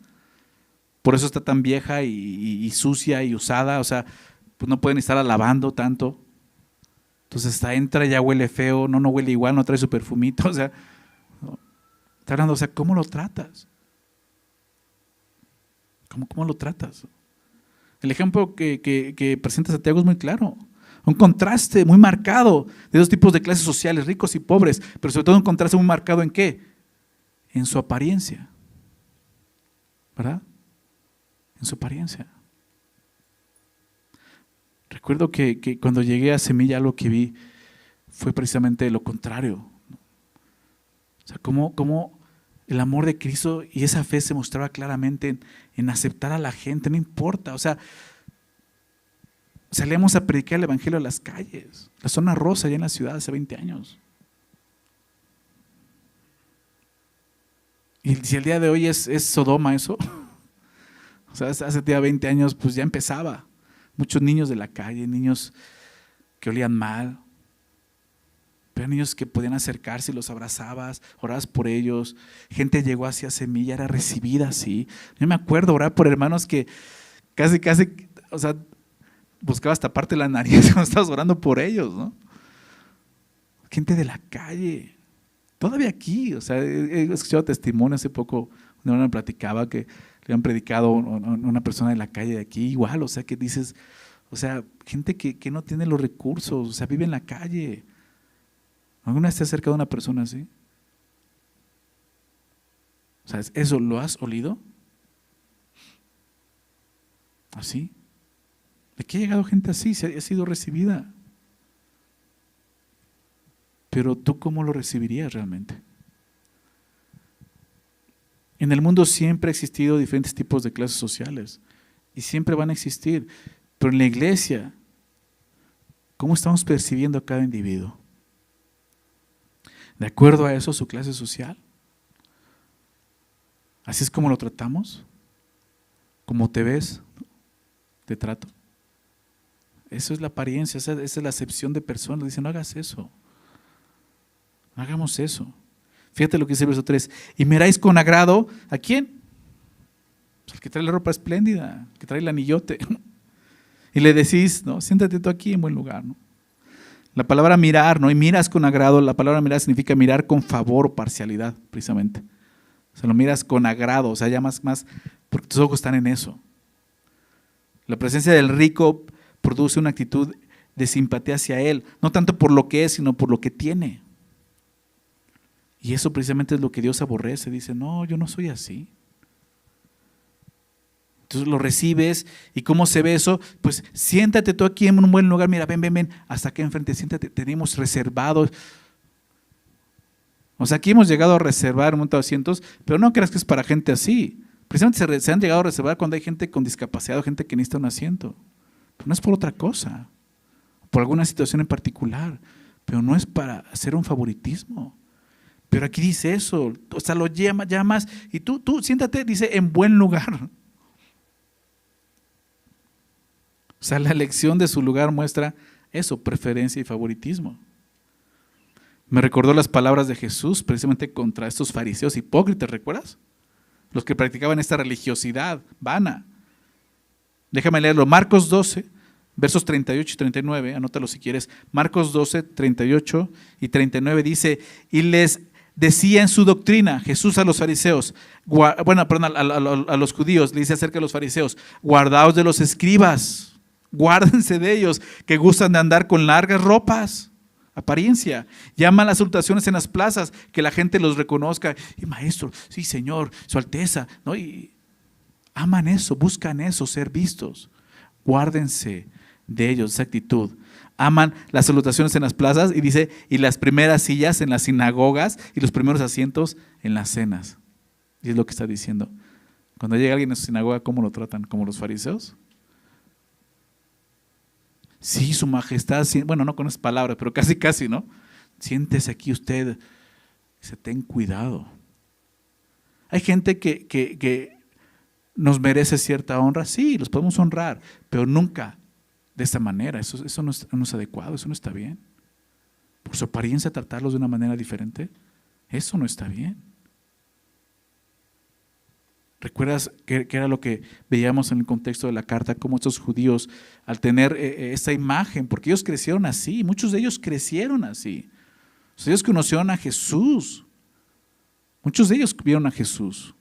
Por eso está tan vieja y sucia y usada. O sea, pues no pueden estar lavando tanto. Entonces entra, ya huele feo, no huele igual, no trae su perfumito. O sea, ¿no? Está hablando, o sea, ¿cómo lo tratas? ¿Cómo lo tratas? El ejemplo que presenta Santiago es muy claro. Un contraste muy marcado de dos tipos de clases sociales, ricos y pobres, pero sobre todo un contraste muy marcado ¿en qué? En su apariencia, ¿verdad? En su apariencia. Recuerdo que cuando llegué a Semilla, algo que vi fue precisamente lo contrario. O sea, cómo el amor de Cristo y esa fe se mostraba claramente en aceptar a la gente, no importa. O sea, salíamos a predicar el evangelio a las calles, la zona rosa allá en la ciudad hace 20 años. Y si el día de hoy es Sodoma eso, o sea, hace 20 años pues ya empezaba. Muchos niños de la calle, niños que olían mal, pero niños que podían acercarse y los abrazabas, orabas por ellos. Gente llegó hacia Semilla, era recibida así. Yo me acuerdo orar por hermanos que casi, o sea, buscabas taparte la nariz cuando estabas orando por ellos, ¿no? Gente de la calle, todavía aquí, o sea, he escuchado testimonio hace poco, una hermana me platicaba que le han predicado a una persona de la calle de aquí, igual, o sea, que dices, o sea, gente que no tiene los recursos, o sea, vive en la calle. ¿Alguna vez te has acercado a una persona así? O sea, ¿eso lo has olido? ¿Así? ¿De qué ha llegado gente así? Ha sido recibida. Pero ¿tú cómo lo recibirías realmente? En el mundo siempre ha existido diferentes tipos de clases sociales y siempre van a existir, pero en la iglesia, ¿cómo estamos percibiendo a cada individuo? ¿De acuerdo a eso su clase social? ¿Así es como lo tratamos? ¿Cómo te ves? ¿Te trato? Eso es la apariencia, esa es la acepción de personas. Dicen, no hagas eso, no hagamos eso. Fíjate lo que dice el verso 3. Y miráis con agrado, ¿a quién? Pues al que trae la ropa espléndida, que trae el anillote. Y le decís, ¿no? Siéntate tú aquí en buen lugar, ¿no? La palabra mirar, ¿no? Y miras con agrado, la palabra mirar significa mirar con favor o parcialidad, precisamente. O sea, lo miras con agrado, o sea, ya más, porque tus ojos están en eso. La presencia del rico produce una actitud de simpatía hacia él, no tanto por lo que es, sino por lo que tiene. Y eso precisamente es lo que Dios aborrece. Dice, no, yo no soy así. Entonces lo recibes. ¿Y cómo se ve eso? Pues siéntate tú aquí en un buen lugar. Mira, ven, hasta acá enfrente, siéntate. Tenemos reservados. O sea, aquí hemos llegado a reservar un montón de asientos, pero no creas que es para gente así. Precisamente se han llegado a reservar cuando hay gente con discapacidad o gente que necesita un asiento. Pero no es por otra cosa. por alguna situación en particular, pero no es para hacer un favoritismo. Pero aquí dice eso, o sea, lo llamas y tú siéntate, dice, en buen lugar. O sea, la elección de su lugar muestra eso, preferencia y favoritismo. Me recordó las palabras de Jesús precisamente contra estos fariseos hipócritas, ¿recuerdas? Los que practicaban esta religiosidad vana. Déjame leerlo, Marcos 12, versos 38 y 39, anótalo si quieres. Marcos 12, 38 y 39 dice, y les decía en su doctrina, Jesús a los fariseos, a los judíos, le dice acerca de los fariseos, guardaos de los escribas, guárdense de ellos, que gustan de andar con largas ropas, apariencia, llaman las salutaciones en las plazas, que la gente los reconozca, y maestro, sí señor, su alteza, ¿no? Y aman eso, buscan eso, ser vistos, guárdense de ellos, esa actitud. Aman las salutaciones en las plazas y dice, y las primeras sillas en las sinagogas y los primeros asientos en las cenas. Y es lo que está diciendo. Cuando llega alguien a su sinagoga, ¿cómo lo tratan? ¿Como los fariseos? Sí, su majestad, bueno, no con esas palabras, pero casi, ¿no? Siéntese aquí usted, dice, ten cuidado. Hay gente que nos merece cierta honra, sí, los podemos honrar, pero nunca de esta manera. Eso no es adecuado, eso no está bien. Por su apariencia tratarlos de una manera diferente, eso no está bien. ¿Recuerdas qué era lo que veíamos en el contexto de la carta? Cómo estos judíos, al tener esa imagen, porque ellos crecieron así, muchos de ellos crecieron así. O sea, ellos conocieron a Jesús. Muchos de ellos vieron a Jesús.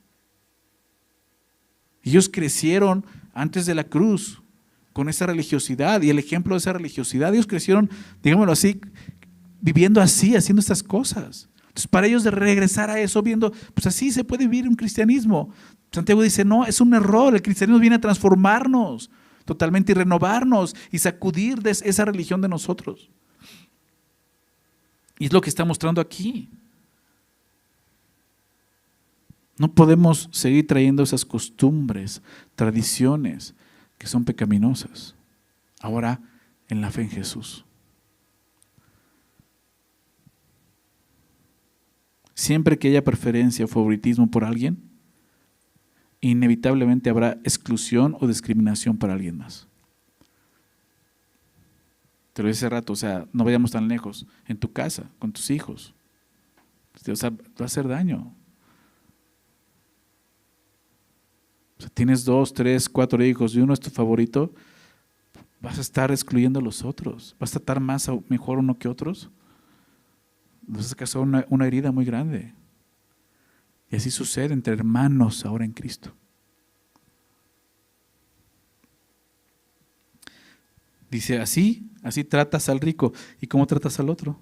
Ellos crecieron antes de la cruz con esa religiosidad y el ejemplo de esa religiosidad. Ellos crecieron, digámoslo así, viviendo así, haciendo estas cosas. Entonces, para ellos de regresar a eso, viendo, pues así se puede vivir un cristianismo. Santiago dice, no, es un error. El cristianismo viene a transformarnos totalmente y renovarnos y sacudir de esa religión de nosotros. Y es lo que está mostrando aquí. No podemos seguir trayendo esas costumbres, tradiciones que son pecaminosas. Ahora, en la fe en Jesús. Siempre que haya preferencia o favoritismo por alguien, inevitablemente habrá exclusión o discriminación para alguien más. Te lo dije hace rato, o sea, no vayamos tan lejos. En tu casa, con tus hijos. O sea, te va a hacer daño. O sea, tienes 2, 3, 4 hijos y uno es tu favorito, vas a estar excluyendo a los otros. ¿Vas a tratar mejor uno que otros? Vas a causar una herida muy grande. Y así sucede entre hermanos ahora en Cristo. Dice, así tratas al rico. ¿Y cómo tratas al otro?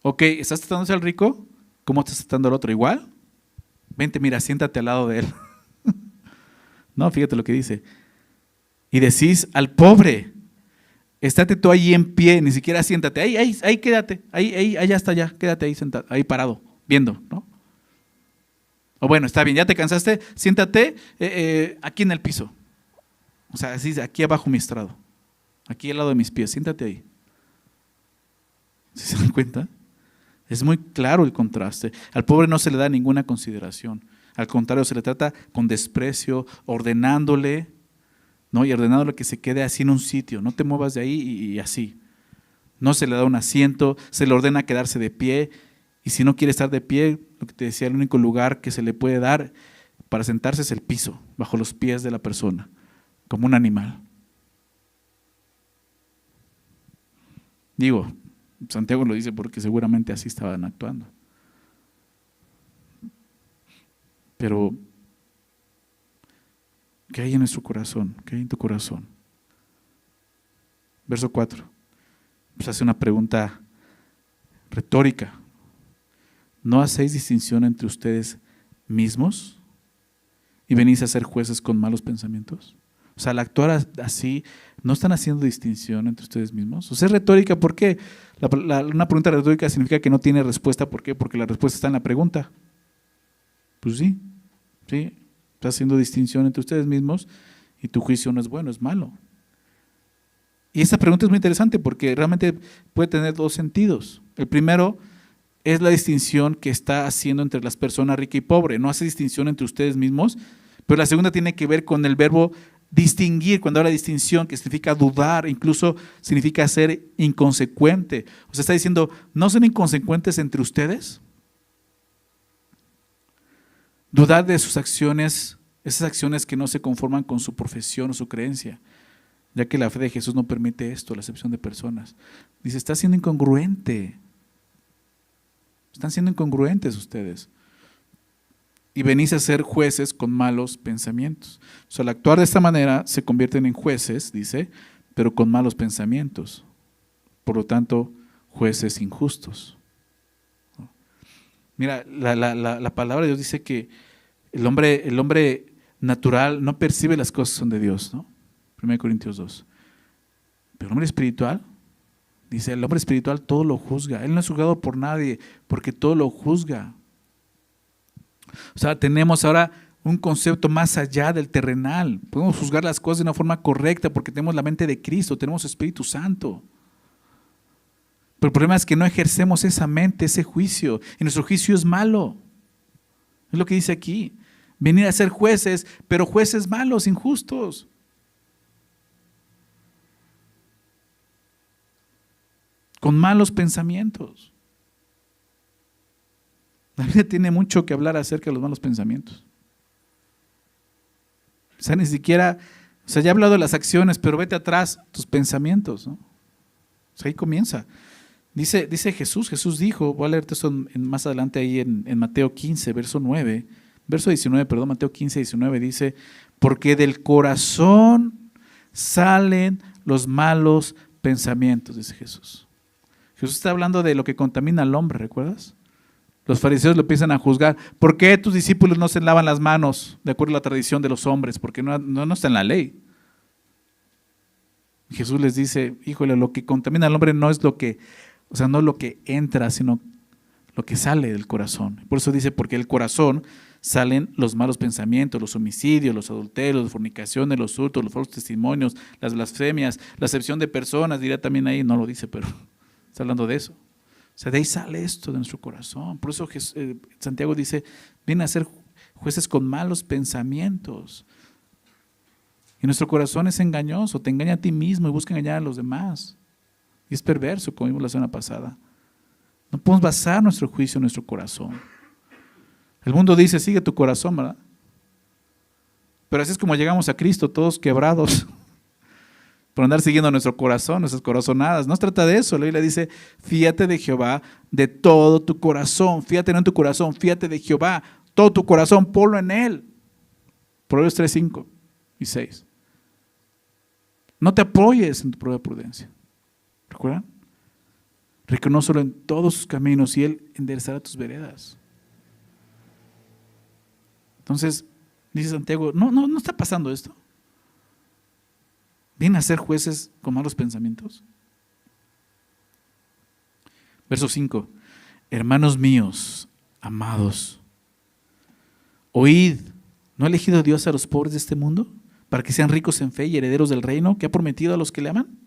Ok, ¿estás tratando al rico? ¿Cómo estás tratando al otro? ¿Igual? Vente, mira, siéntate al lado de él. No, fíjate lo que dice. Y decís al pobre, estate tú ahí en pie, ni siquiera siéntate. Ahí quédate. Ahí, allá está ya. Quédate ahí sentado, ahí parado, viendo, ¿no? O bueno, está bien, ya te cansaste, siéntate aquí en el piso. O sea, así, aquí abajo mi estrado. Aquí al lado de mis pies, siéntate ahí. ¿Se dan cuenta? Es muy claro el contraste. Al pobre no se le da ninguna consideración. Al contrario, se le trata con desprecio, ordenándole, ¿no? Y ordenándole que se quede así en un sitio. No te muevas de ahí y así. No se le da un asiento, se le ordena quedarse de pie. Y si no quiere estar de pie, lo que te decía, el único lugar que se le puede dar para sentarse es el piso, bajo los pies de la persona, como un animal. Digo, Santiago lo dice porque seguramente así estaban actuando. Pero, ¿qué hay en nuestro corazón? ¿Qué hay en tu corazón? Verso 4. Pues hace una pregunta retórica. ¿No hacéis distinción entre ustedes mismos y venís a ser jueces con malos pensamientos? O sea, al actuar así, ¿no están haciendo distinción entre ustedes mismos? O sea, es retórica, ¿por qué? Una pregunta retórica significa que no tiene respuesta, ¿por qué? Porque la respuesta está en la pregunta. Pues sí, está haciendo distinción entre ustedes mismos y tu juicio no es bueno, es malo. Y esta pregunta es muy interesante porque realmente puede tener dos sentidos. El primero es la distinción que está haciendo entre las personas rica y pobre. No hace distinción entre ustedes mismos, pero la segunda tiene que ver con el verbo distinguir, cuando habla de distinción, que significa dudar, incluso significa ser inconsecuente. O sea, está diciendo, ¿no son inconsecuentes entre ustedes? Dudar de sus acciones, esas acciones que no se conforman con su profesión o su creencia, ya que la fe de Jesús no permite esto, la acepción de personas. Dice, está siendo incongruente. Están siendo incongruentes ustedes. Y venís a ser jueces con malos pensamientos. O sea, al actuar de esta manera se convierten en jueces, dice, pero con malos pensamientos. Por lo tanto, jueces injustos. Mira, la palabra de Dios dice que el hombre natural no percibe las cosas que son de Dios, ¿no? 1 Corintios 2. Pero el hombre espiritual, dice, el hombre espiritual todo lo juzga. Él no es juzgado por nadie, porque todo lo juzga. O sea, tenemos ahora un concepto más allá del terrenal. Podemos juzgar las cosas de una forma correcta porque tenemos la mente de Cristo, tenemos Espíritu Santo. Pero el problema es que no ejercemos esa mente, ese juicio, y nuestro juicio es malo. Es lo que dice aquí. Venir a ser jueces, pero jueces malos, injustos. Con malos pensamientos. La Biblia tiene mucho que hablar acerca de los malos pensamientos. O sea, ni siquiera, o sea, ya he hablado de las acciones, pero vete atrás, tus pensamientos, ¿no? O sea, ahí comienza. Dice Jesús dijo, voy a leerte esto más adelante ahí en Mateo 15, verso 19, Mateo 15, 19, dice, porque del corazón salen los malos pensamientos, dice Jesús. Jesús está hablando de lo que contamina al hombre, ¿recuerdas? Los fariseos lo empiezan a juzgar. ¿Por qué tus discípulos no se lavan las manos de acuerdo a la tradición de los hombres? Porque no está en la ley. Jesús les dice, híjole, lo que contamina al hombre no es lo que, o sea, no lo que entra, sino lo que sale del corazón. Por eso dice, porque del corazón salen los malos pensamientos, los homicidios, los adulterios, las fornicaciones, los hurtos, los falsos testimonios, las blasfemias, la acepción de personas, dirá también ahí, no lo dice, pero está hablando de eso. O sea, de ahí sale esto de nuestro corazón. Por eso Santiago dice, vienen a ser jueces con malos pensamientos. Y nuestro corazón es engañoso, te engaña a ti mismo y busca engañar a los demás. Y es perverso, como vimos la semana pasada. No podemos basar nuestro juicio en nuestro corazón. El mundo dice, sigue tu corazón, ¿verdad? Pero así es como llegamos a Cristo, todos quebrados. Por andar siguiendo nuestro corazón, nuestras corazonadas. No se trata de eso. La Biblia dice, fíate de Jehová de todo tu corazón. Fíate no en tu corazón, fíate de Jehová. Todo tu corazón, ponlo en Él. Proverbios 3, 5 y 6. No te apoyes en tu propia prudencia. ¿Recuerdan? Reconócelo en todos sus caminos y Él enderezará tus veredas. Entonces, dice Santiago, no está pasando esto. ¿Vienen a ser jueces con malos pensamientos? Verso 5. Hermanos míos, amados, oíd, ¿no ha elegido Dios a los pobres de este mundo para que sean ricos en fe y herederos del reino que ha prometido a los que le aman?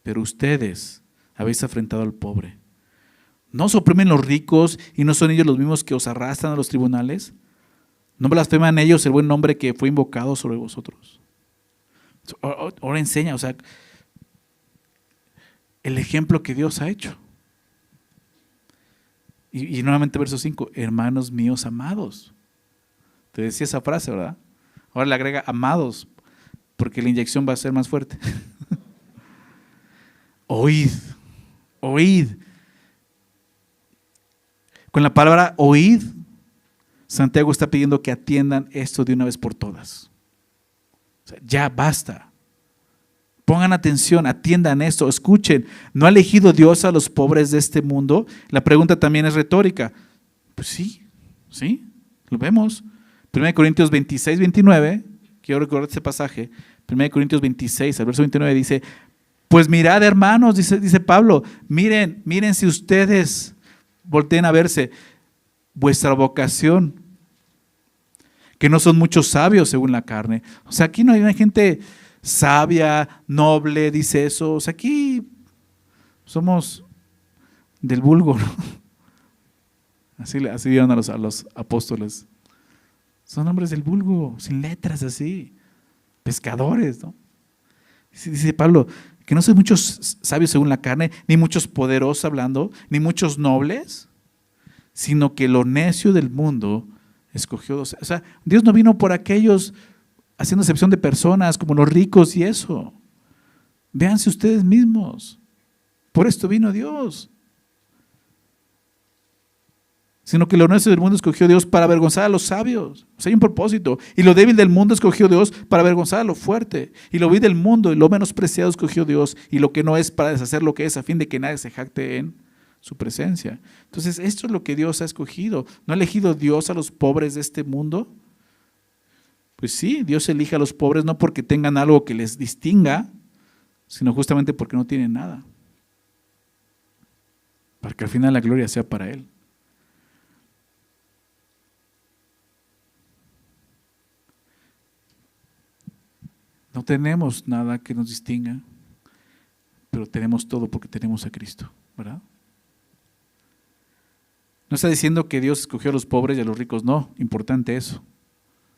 Pero ustedes habéis afrentado al pobre. ¿No os oprimen los ricos y no son ellos los mismos que os arrastran a los tribunales? ¿No blasfeman ellos el buen nombre que fue invocado sobre vosotros? Ahora enseña, o sea, el ejemplo que Dios ha hecho. Y nuevamente verso 5, hermanos míos amados. Te decía esa frase, ¿verdad? Ahora le agrega amados, porque la inyección va a ser más fuerte. Oíd. Con la palabra oíd, Santiago está pidiendo que atiendan esto de una vez por todas. O sea, ya basta. Pongan atención, atiendan esto, escuchen. ¿No ha elegido Dios a los pobres de este mundo? La pregunta también es retórica. Pues sí, lo vemos. 1 Corintios 26, 29, quiero recordar este pasaje. 1 Corintios 26, el verso 29 dice, pues mirad hermanos, dice Pablo, miren si ustedes volteen a verse, vuestra vocación, que no son muchos sabios según la carne. O sea, aquí no hay una gente, sabia, noble, dice eso. O sea, aquí somos del vulgo, ¿no? Así vieron a los apóstoles. Son hombres del vulgo, sin letras así, pescadores, ¿no? Dice Pablo, que no son muchos sabios según la carne, ni muchos poderosos hablando, ni muchos nobles, sino que lo necio del mundo escogió. O sea, Dios no vino por aquellos haciendo excepción de personas como los ricos y eso. Véanse ustedes mismos. Por esto vino Dios. Sino que lo necio del mundo escogió Dios para avergonzar a los sabios. O sea, hay un propósito. Y lo débil del mundo escogió Dios para avergonzar a lo fuerte. Y lo vil del mundo y lo menospreciado escogió Dios. Y lo que no es para deshacer lo que es, a fin de que nadie se jacte en su presencia. Entonces, esto es lo que Dios ha escogido. ¿No ha elegido Dios a los pobres de este mundo? Pues sí, Dios elige a los pobres no porque tengan algo que les distinga, sino justamente porque no tienen nada. Para que al final la gloria sea para Él. No tenemos nada que nos distinga, pero tenemos todo porque tenemos a Cristo, ¿verdad? No está diciendo que Dios escogió a los pobres y a los ricos, no, importante eso.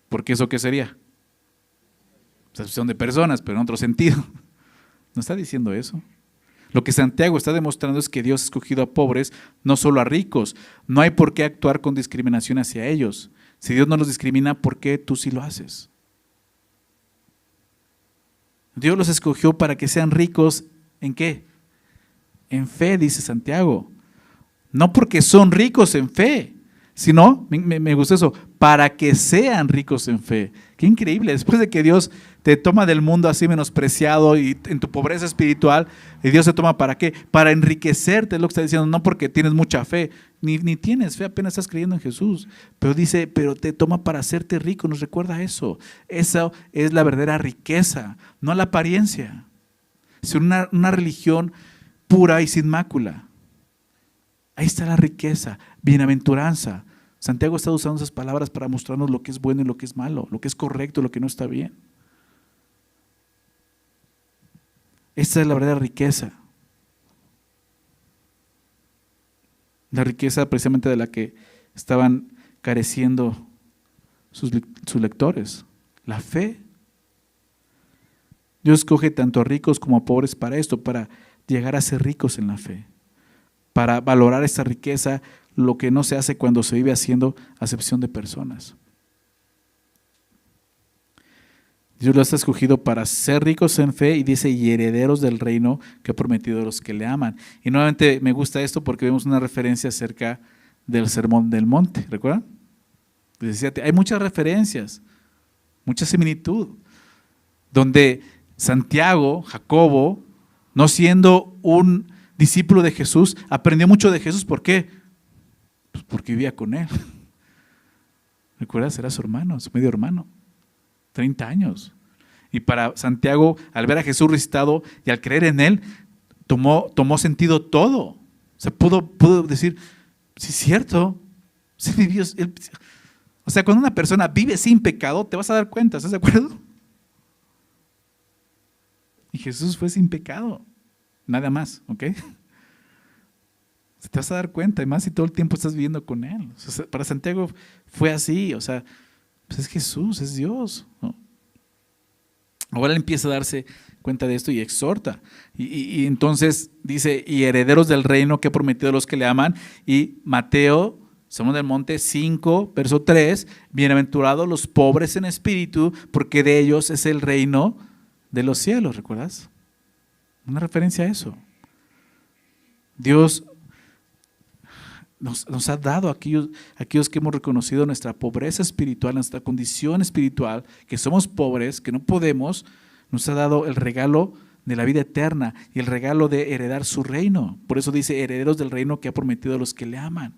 Porque ¿eso qué sería? Excepción de personas, pero en otro sentido. No está diciendo eso. Lo que Santiago está demostrando es que Dios ha escogido a pobres, no solo a ricos. No hay por qué actuar con discriminación hacia ellos. Si Dios no los discrimina, ¿por qué tú sí lo haces? Dios los escogió para que sean ricos, ¿en qué? En fe, dice Santiago. No porque son ricos en fe, sino, me gusta eso, para que sean ricos en fe. Qué increíble, después de que Dios te toma del mundo así menospreciado y en tu pobreza espiritual, y Dios se toma ¿para qué? Para enriquecerte, es lo que está diciendo, no porque tienes mucha fe, ni tienes fe, apenas estás creyendo en Jesús, pero dice, pero te toma para hacerte rico, nos recuerda eso. Esa es la verdadera riqueza, no la apariencia, sino una religión pura y sin mácula. Ahí está la riqueza, bienaventuranza. Santiago está usando esas palabras para mostrarnos lo que es bueno y lo que es malo, lo que es correcto y lo que no está bien. Esta es la verdadera riqueza. La riqueza precisamente de la que estaban careciendo sus lectores. La fe. Dios escoge tanto a ricos como a pobres para esto, para llegar a ser ricos en la fe. Para valorar esta riqueza, lo que no se hace cuando se vive haciendo acepción de personas. Dios los ha escogido para ser ricos en fe y dice, y herederos del reino que ha prometido a los que le aman. Y nuevamente me gusta esto porque vemos una referencia acerca del Sermón del Monte, ¿recuerdan? Les decía, hay muchas referencias, mucha similitud, donde Santiago, Jacobo, no siendo un discípulo de Jesús, aprendió mucho de Jesús. ¿Por qué? Pues porque vivía con él. ¿Recuerdas? Era su hermano, su medio hermano. 30 años. Y para Santiago, al ver a Jesús resucitado y al creer en él, tomó sentido todo. O sea, pudo decir, sí es cierto. Sí vivió, o sea, cuando una persona vive sin pecado, te vas a dar cuenta, ¿estás de acuerdo? Y Jesús fue sin pecado. Nada más, ¿ok? Te vas a dar cuenta, y más si todo el tiempo estás viviendo con Él. O sea, para Santiago fue así, o sea, pues es Jesús, es Dios, ¿no? Ahora él empieza a darse cuenta de esto y exhorta. Y entonces dice, y herederos del reino que ha prometido a los que le aman. Y Mateo, Sermón del Monte 5, verso 3, bienaventurados los pobres en espíritu, porque de ellos es el reino de los cielos, ¿recuerdas? Una referencia a eso. Dios nos ha dado a aquellos que hemos reconocido nuestra pobreza espiritual, nuestra condición espiritual, que somos pobres, que no podemos, nos ha dado el regalo de la vida eterna y el regalo de heredar su reino. Por eso dice, herederos del reino que ha prometido a los que le aman.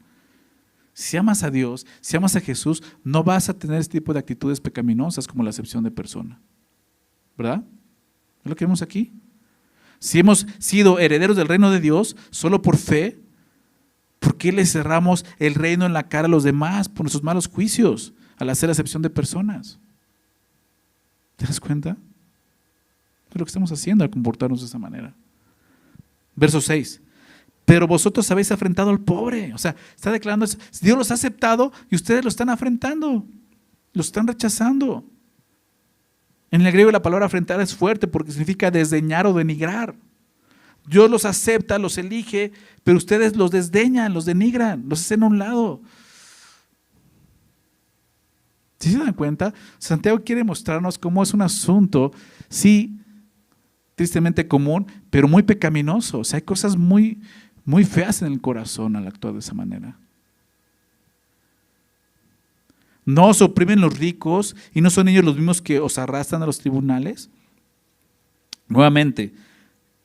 Si amas a Dios, si amas a Jesús, no vas a tener este tipo de actitudes pecaminosas como la acepción de persona. ¿Verdad? ¿Es lo que vemos aquí? Si hemos sido herederos del reino de Dios solo por fe, ¿por qué le cerramos el reino en la cara a los demás por nuestros malos juicios al hacer acepción de personas? ¿Te das cuenta? Es lo que estamos haciendo al comportarnos de esa manera. Verso 6. Pero vosotros habéis afrentado al pobre. O sea, está declarando eso. Dios los ha aceptado y ustedes lo están afrentando. Lo están rechazando. En el griego la palabra afrentar es fuerte porque significa desdeñar o denigrar. Dios los acepta, los elige, pero ustedes los desdeñan, los denigran, los hacen a un lado. ¿Sí se dan cuenta? Santiago quiere mostrarnos cómo es un asunto, sí, tristemente común, pero muy pecaminoso. O sea, hay cosas muy, muy feas en el corazón al actuar de esa manera. No os oprimen los ricos y no son ellos los mismos que os arrastran a los tribunales. Nuevamente,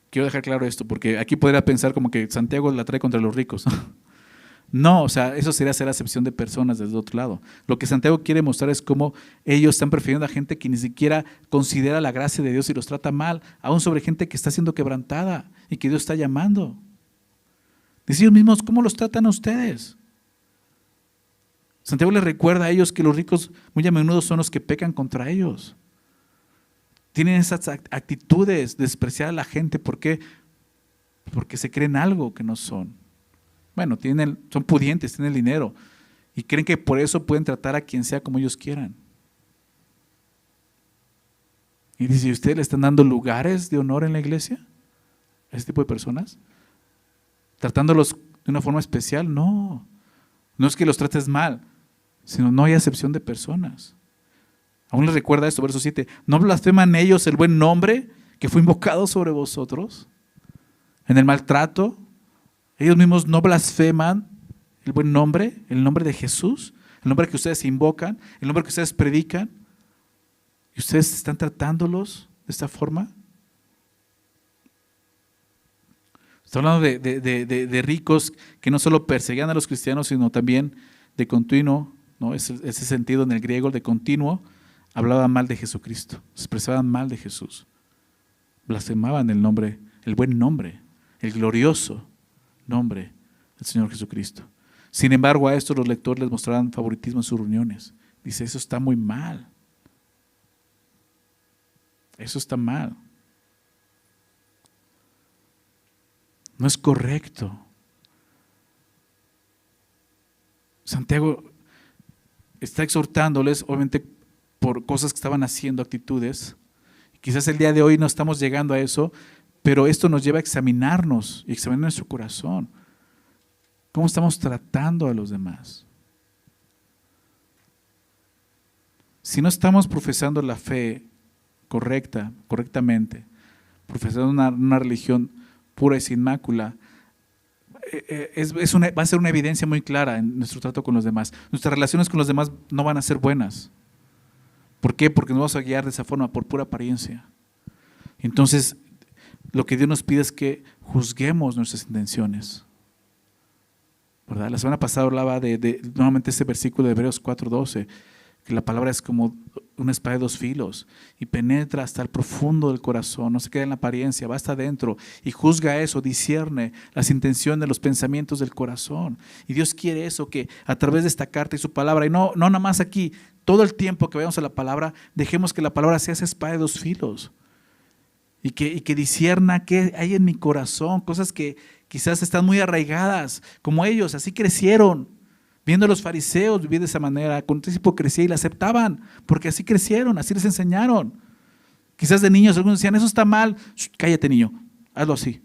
quiero dejar claro esto, porque aquí podría pensar como que Santiago la trae contra los ricos. No, o sea, eso sería hacer acepción de personas desde otro lado. Lo que Santiago quiere mostrar es cómo ellos están prefiriendo a gente que ni siquiera considera la gracia de Dios y los trata mal, aún sobre gente que está siendo quebrantada y que Dios está llamando. Dice ellos mismos, ¿cómo los tratan a ustedes? Santiago les recuerda a ellos que los ricos muy a menudo son los que pecan contra ellos. Tienen esas actitudes de despreciar a la gente. ¿Por qué? Porque se creen algo que no son. Bueno, son pudientes, tienen dinero y creen que por eso pueden tratar a quien sea como ellos quieran. Y dice, ¿y ustedes le están dando lugares de honor en la iglesia a ese tipo de personas? ¿Tratándolos de una forma especial? No, no es que los trates mal, sino no hay acepción de personas. Aún les recuerda esto, verso 7, ¿no blasfeman ellos el buen nombre que fue invocado sobre vosotros? En el maltrato, ellos mismos no blasfeman el buen nombre, el nombre de Jesús, el nombre que ustedes invocan, el nombre que ustedes predican, y ustedes están tratándolos de esta forma. Está hablando de ricos que no solo perseguían a los cristianos, sino también de continuo, ¿no? Ese sentido en el griego de continuo, hablaban mal de Jesucristo, se expresaban mal de Jesús, blasfemaban el nombre, el buen nombre, el glorioso nombre del Señor Jesucristo. Sin embargo, a estos los lectores les mostrarán favoritismo en sus reuniones. Dice, eso está muy mal. Eso está mal. No es correcto. Santiago está exhortándoles, obviamente, por cosas que estaban haciendo, actitudes. Quizás el día de hoy no estamos llegando a eso, pero esto nos lleva a examinarnos y examinar nuestro corazón. ¿Cómo estamos tratando a los demás? Si no estamos profesando la fe correctamente, profesando una religión pura y sin mácula, va a ser una evidencia muy clara en nuestro trato con los demás. Nuestras relaciones con los demás no van a ser buenas. ¿Por qué? Porque nos vamos a guiar de esa forma, por pura apariencia. Entonces, lo que Dios nos pide es que juzguemos nuestras intenciones, ¿verdad? La semana pasada hablaba nuevamente este versículo de Hebreos 4:12, que la palabra es como una espada de dos filos y penetra hasta el profundo del corazón, no se queda en la apariencia, va hasta adentro y juzga eso, discierne las intenciones, los pensamientos del corazón. Y Dios quiere eso, que a través de esta carta y su palabra, y no nada más aquí, todo el tiempo que vayamos a la palabra, dejemos que la palabra sea esa espada de dos filos. Y que discierna qué hay en mi corazón, cosas que quizás están muy arraigadas, como ellos, así crecieron, viendo a los fariseos vivir de esa manera, con esa hipocresía y la aceptaban, porque así crecieron, así les enseñaron. Quizás de niños algunos decían, eso está mal, cállate niño, hazlo así.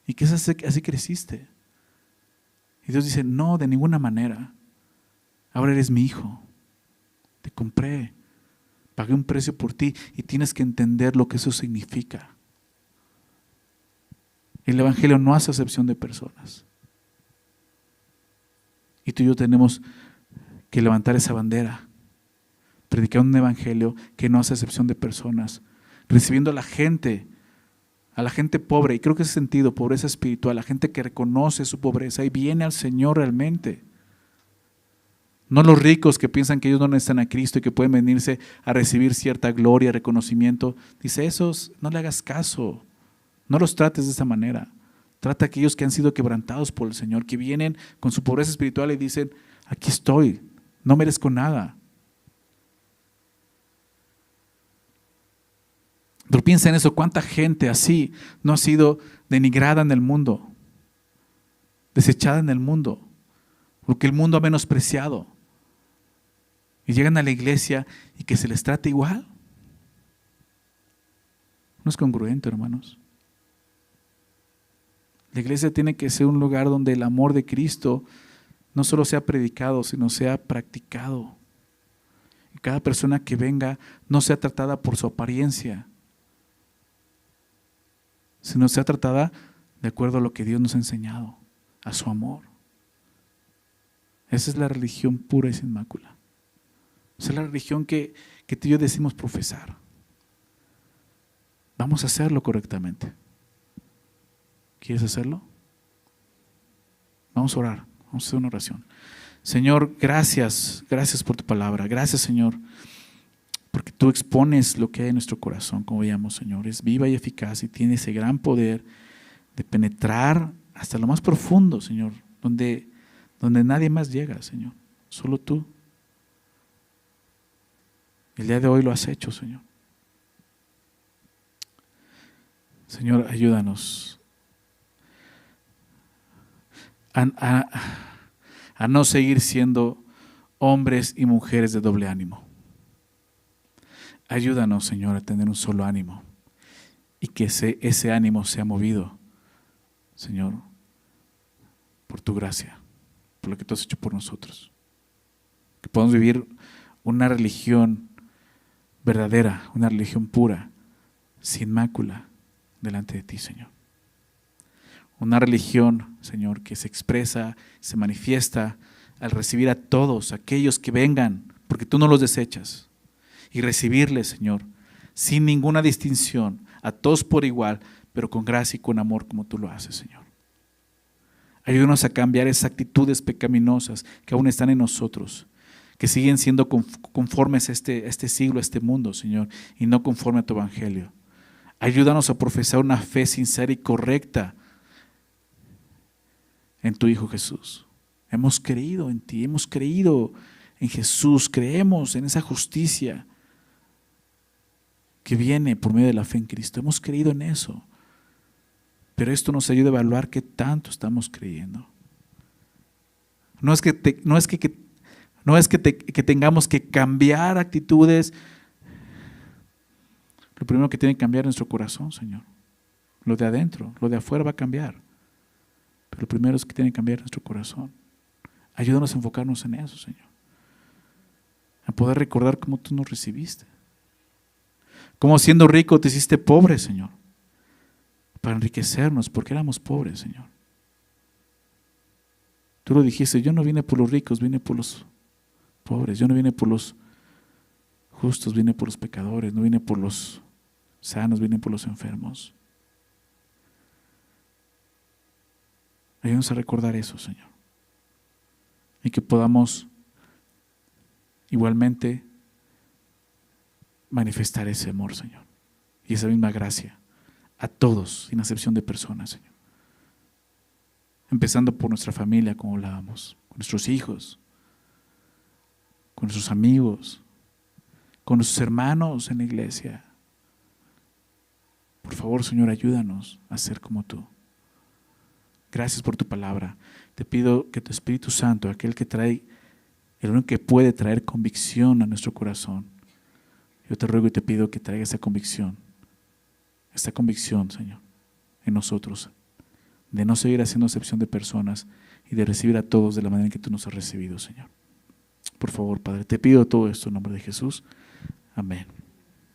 Y quizás así creciste. Y Dios dice, no, de ninguna manera, ahora eres mi hijo, te compré. Pagué un precio por ti y tienes que entender lo que eso significa. El Evangelio no hace acepción de personas. Y tú y yo tenemos que levantar esa bandera, predicar un Evangelio que no hace acepción de personas, recibiendo a la gente pobre, y creo que ese sentido, pobreza espiritual, la gente que reconoce su pobreza y viene al Señor realmente. No los ricos que piensan que ellos no necesitan a Cristo y que pueden venirse a recibir cierta gloria, reconocimiento. Dice, esos no le hagas caso, no los trates de esa manera. Trata a aquellos que han sido quebrantados por el Señor, que vienen con su pobreza espiritual y dicen, aquí estoy, no merezco nada. Pero piensa en eso, cuánta gente así no ha sido denigrada en el mundo, desechada en el mundo, porque el mundo ha menospreciado. Y llegan a la iglesia y que se les trate igual. No es congruente, hermanos. La iglesia tiene que ser un lugar donde el amor de Cristo no solo sea predicado, sino sea practicado. Y cada persona que venga no sea tratada por su apariencia, sino sea tratada de acuerdo a lo que Dios nos ha enseñado, a su amor. Esa es la religión pura y sin mácula. Esa es la religión que tú y yo decimos profesar. Vamos a hacerlo correctamente. ¿Quieres hacerlo? Vamos a orar, vamos a hacer una oración. Señor, gracias por tu palabra. Gracias, Señor, porque tú expones lo que hay en nuestro corazón, como veíamos, Señor. Es viva y eficaz y tiene ese gran poder de penetrar hasta lo más profundo, Señor, donde nadie más llega, Señor. Solo tú. El día de hoy lo has hecho, Señor. Señor, ayúdanos a no seguir siendo hombres y mujeres de doble ánimo. Ayúdanos, Señor, a tener un solo ánimo y que ese ánimo sea movido, Señor, por tu gracia, por lo que tú has hecho por nosotros. Que podamos vivir una religión verdadera, una religión pura, sin mácula, delante de ti, Señor. Una religión, Señor, que se expresa, se manifiesta al recibir a todos aquellos que vengan, porque tú no los desechas, y recibirles, Señor, sin ninguna distinción, a todos por igual, pero con gracia y con amor como tú lo haces, Señor. Ayúdanos a cambiar esas actitudes pecaminosas que aún están en nosotros, que siguen siendo conformes a este siglo, a este mundo, Señor, y no conforme a tu evangelio. Ayúdanos a profesar una fe sincera y correcta en tu Hijo Jesús. Hemos creído en ti, hemos creído en Jesús, creemos en esa justicia que viene por medio de la fe en Cristo. Hemos creído en eso. Pero esto nos ayuda a evaluar qué tanto estamos creyendo. No es que tengamos que cambiar actitudes. Lo primero que tiene que cambiar es nuestro corazón, Señor. Lo de adentro, lo de afuera va a cambiar. Pero lo primero es que tiene que cambiar nuestro corazón. Ayúdanos a enfocarnos en eso, Señor. A poder recordar cómo tú nos recibiste. Cómo siendo rico te hiciste pobre, Señor. Para enriquecernos, porque éramos pobres, Señor. Tú lo dijiste, yo no vine por los ricos, vine por los pobres. Yo no vine por los justos, vine por los pecadores. No vine por los sanos, vine por los enfermos. Ayúdanos a recordar eso, Señor. Y que podamos igualmente manifestar ese amor, Señor. Y esa misma gracia a todos, sin excepción de personas, Señor. Empezando por nuestra familia, como hablábamos, con nuestros hijos, con nuestros amigos, con nuestros hermanos en la iglesia. Por favor, Señor, ayúdanos a ser como tú. Gracias por tu palabra. Te pido que tu Espíritu Santo, el único que puede traer convicción a nuestro corazón, yo te ruego y te pido que traiga esta convicción, Señor, en nosotros, de no seguir haciendo excepción de personas y de recibir a todos de la manera en que tú nos has recibido, Señor. Por favor, Padre, te pido todo esto en nombre de Jesús. Amén.